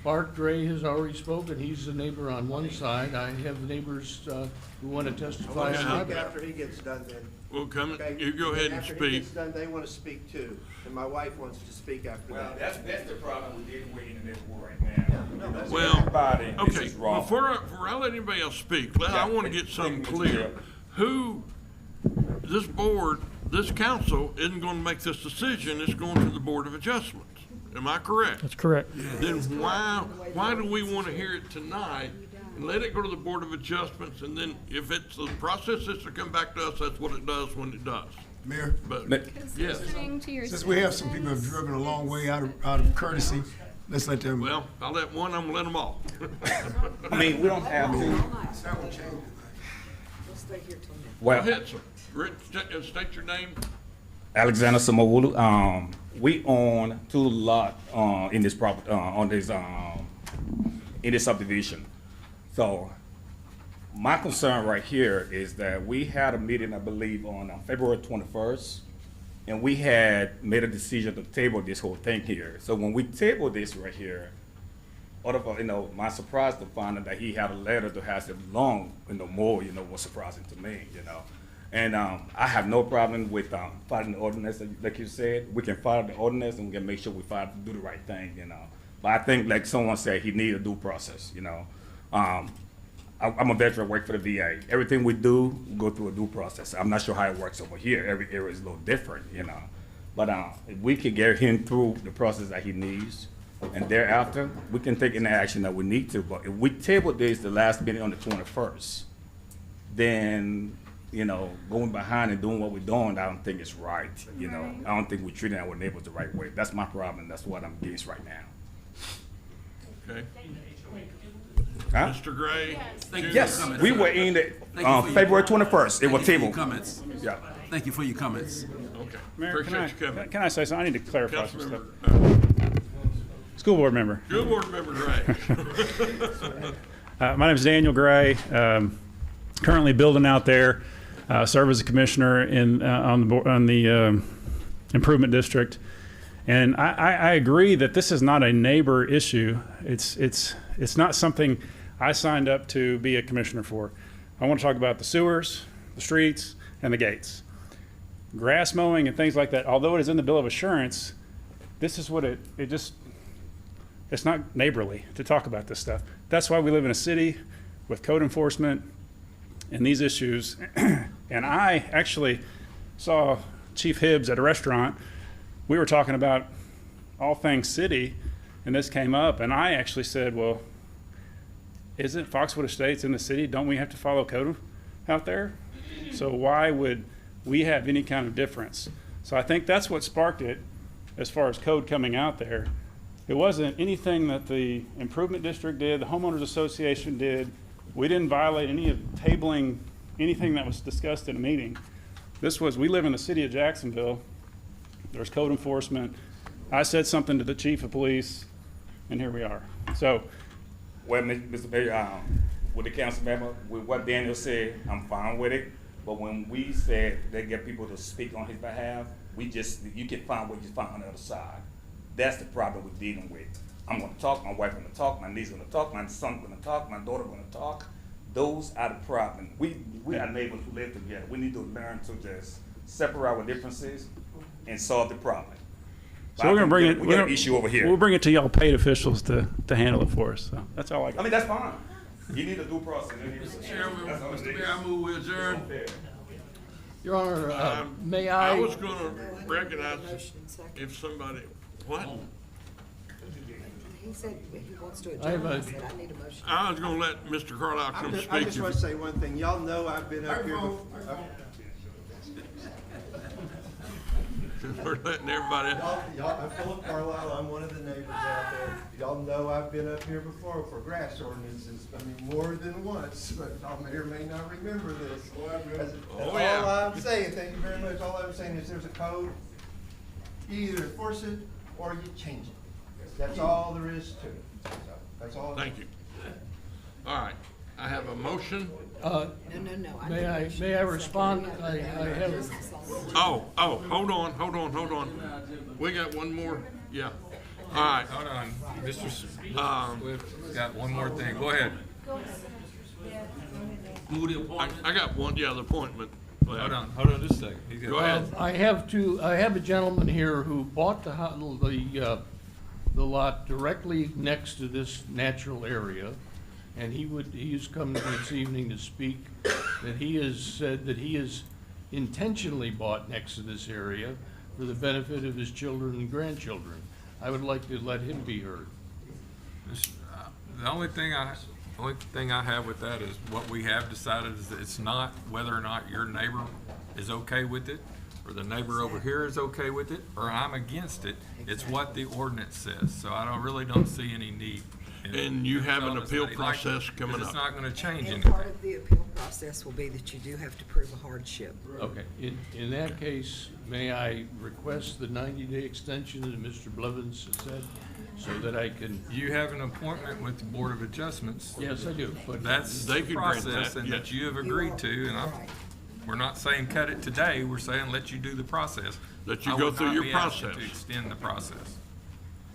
S17: Bart Gray has already spoken. He's the neighbor on one side. I have neighbors who want to testify
S3: Okay.
S17: on the other.
S19: After he gets done then.
S3: Well, come,
S19: Okay?
S3: you go ahead and
S19: After he
S3: speak.
S19: gets done, they want to speak too, and my wife wants to speak after that.
S20: That's the problem with dealing with in this world right now.
S3: Well,
S20: Everybody, this
S3: okay,
S20: is wrong.
S3: before I let anybody else speak, I want to get something clear. Who, this board, this council isn't going to make this decision, it's going to the Board of Adjustments. Am I correct?
S7: That's correct.
S3: Then why do we want to hear it tonight and let it go to the Board of Adjustments, and then if it's the process is to come back to us, that's what it does when it does.
S4: Mayor,
S3: But, yes.
S18: Listening to your
S4: since we have some people who have driven a long way out of courtesy, let's let them.
S3: Well, I'll let one, I'm gonna let them all.
S20: I mean, we don't have to,
S4: That will change it.
S2: We'll stay here till next.
S3: Go
S20: well,
S3: ahead, sir. State your name.
S20: Alexander Samawulu, we own 2 lots, in this property, in this subdivision. So, my concern right here is that we had a meeting, I believe, on February 21st, and we had made a decision to table this whole thing here. So when we table this right here, my surprise to find out that he had a letter to have it long, more, was surprising to me, And I have no problem with following the ordinance, like you said. We can follow the ordinance and we can make sure we do the right thing, But I think, like someone said, he needs a due process, I'm a veteran, work for the VA. Everything we do, we go through a due process. I'm not sure how it works over here. Every area is a little different, But if we can get him through the process that he needs, and thereafter, we can take any action that we need to. But if we table this the last meeting on the 21st, then, going behind and doing what we're doing, I don't think it's right, I don't think we're treating our neighbors the right way. That's my problem. That's what I'm against right now.
S3: Okay.
S20: Huh?
S3: Mr. Gray?
S15: Thank you for your
S20: Yes,
S15: comments,
S20: we
S15: sir.
S20: were in the,
S15: Thank you for your-
S20: February 21st. It
S15: Thank
S20: was
S15: you for your
S20: tabled.
S15: comments.
S20: Yeah.
S15: Thank you for your comments.
S3: Okay.
S21: Mayor,
S3: Appreciate you coming.
S21: can I say something? I need to clarify some stuff.
S3: Councilmember,
S21: School board member.
S3: School Board Member Gray.
S21: My name is Daniel Gray. Currently building out there. Serve as a commissioner on the improvement district. And I agree that this is not a neighbor issue. It's not something I signed up to be a commissioner for. I want to talk about the sewers, the streets, and the gates. Grass mowing and things like that, although it is in the bill of assurance, this is what it's not neighborly to talk about this stuff. That's why we live in a city with code enforcement and these issues. And I actually saw Chief Hibbs at a restaurant. We were talking about all things city, and this came up, and I actually said, well, isn't Foxwood Estates in the city? Don't we have to follow code out there? So why would we have any kind of difference? So I think that's what sparked it as far as code coming out there. It wasn't anything that the improvement district did, the homeowners association did. We didn't violate any of tabling anything that was discussed in a meeting. This was, we live in the city of Jacksonville. There's code enforcement. I said something to the chief of police, and here we are. So,
S20: Well, Mr. Mayor, with the council member, with what Daniel said, I'm fine with it. But when we said they get people to speak on his behalf, you can find what you find on the other side. That's the problem we're dealing with. I'm gonna talk, my wife gonna talk, my niece gonna talk, my son gonna talk, my daughter gonna talk. Those are the problem. We are neighbors who live together. We need to learn to just separate our differences and solve the problem.
S21: so we're gonna bring it.
S20: We got an issue over here.
S21: We'll bring it to y'all paid officials to handle it for us. So that's all I got.
S20: I mean, that's fine. You need a due process.
S3: Mr. Mayor, I move we adjourn.
S17: Your Honor, may
S3: I
S17: I?
S3: was gonna recognize if somebody, what?
S2: He said he wants to
S17: I have
S2: adjourn.
S17: a-
S2: I said, I need a motion.
S3: I was gonna let Mr. Carlisle come
S19: I
S3: speak.
S19: just want to say one thing. Y'all know I've been up here before.
S3: We're letting everybody.
S19: I'm Philip Carlisle, I'm one of the neighbors out there. Y'all know I've been up here before for grass ordinances, I mean, more than once, but y'all may or may not remember this. That's
S3: yeah.
S19: all I'm saying, thank you very much. All I'm saying is there's a code, you either enforce it or you change it. That's all there is to it. So, that's all.
S3: Thank you. All right, I have a motion
S2: No.
S17: May I respond? I have,
S3: Oh, hold on. We got one more, yeah. All right.
S1: Hold on, Mr. Swift got one more thing. Go ahead.
S3: I got one, yeah, the appointment.
S1: Hold on just a second. He's got-
S3: Go ahead.
S17: I have a gentleman here who bought the lot directly next to this natural area, and he's come this evening to speak, that he has said that he has intentionally bought next to this area for the benefit of his children and grandchildren. I would like to let him be heard.
S1: The only thing I have with that is what we have decided is that it's not whether or not your neighbor is okay with it, or the neighbor over here is okay with it, or I'm against it. It's what the ordinance says, so I really don't see any need.
S3: And you have an
S1: telling us
S3: appeal
S1: that he likes it,
S3: process coming
S1: 'cause
S3: up.
S1: It's not gonna change
S2: And
S1: anything.
S2: part of the appeal process will be that you do have to prove a hardship.
S17: Okay, in that case, may I request the 90-day extension that Mr. Blevins has said, so that I can?
S1: You have an appointment with the Board of Adjustments.
S17: Yes, I do, but.
S1: That's
S3: They
S1: the
S3: could grant
S1: process,
S3: that,
S1: and
S3: yes.
S1: that you have agreed to, and we're not saying cut it today, we're saying let you do the process.
S3: Let you
S1: I
S3: go
S1: would
S3: through
S1: not
S3: your
S1: be asking
S3: process.
S1: To extend the process.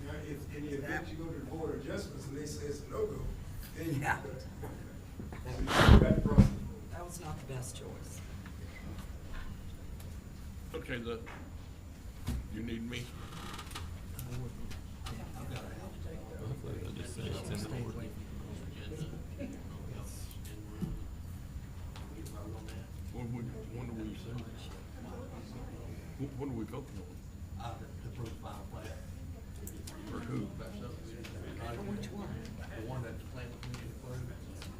S4: Now, if in the event you go to the Board of Adjustments and they say it's a no-go, then you
S2: Yeah.
S4: got
S2: That was not the best choice.
S3: Okay, you need me? When do we say? What are we voting on? For who?
S2: For which one?
S8: The one that the planning commission approved.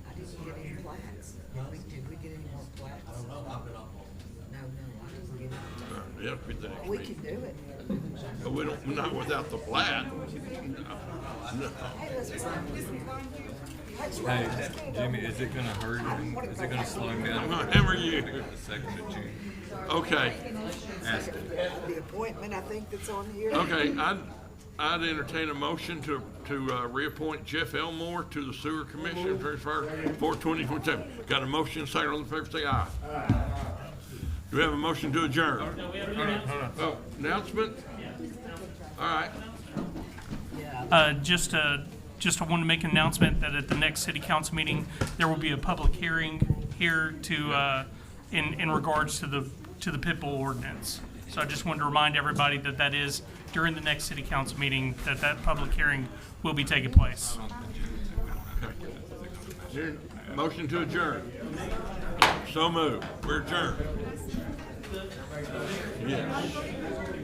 S2: I didn't get any plats. Did we get any more plats?
S8: I don't know, I've been up on
S2: No, I didn't get any.
S3: Yeah, be the next
S2: We
S3: meeting.
S2: can do it.
S3: But we don't, not without the plat.
S2: Hey, let's try this.
S1: Hey, Jimmy, is it gonna hurt him? Is it gonna slow him down?
S3: I'm gonna hammer you.
S1: The second of June.
S3: Okay,
S1: Ask him.
S2: The appointment, I think, that's on here.
S3: okay, I'd entertain a motion to reappoint Jeff Elmore to the Sewer Commission for 2027. Got a motion, second, all in favor, say aye. Do we have a motion to adjourn?
S1: Hold on.
S3: Oh, announcement? All right.
S5: Just I want to make an announcement that at the next city council meeting, there will be a public hearing here to, in regards to the pit bull ordinance. So I just wanted to remind everybody that that is during the next city council meeting, that public hearing will be taking place.
S3: Motion to adjourn. So moved. We're adjourned. Yes.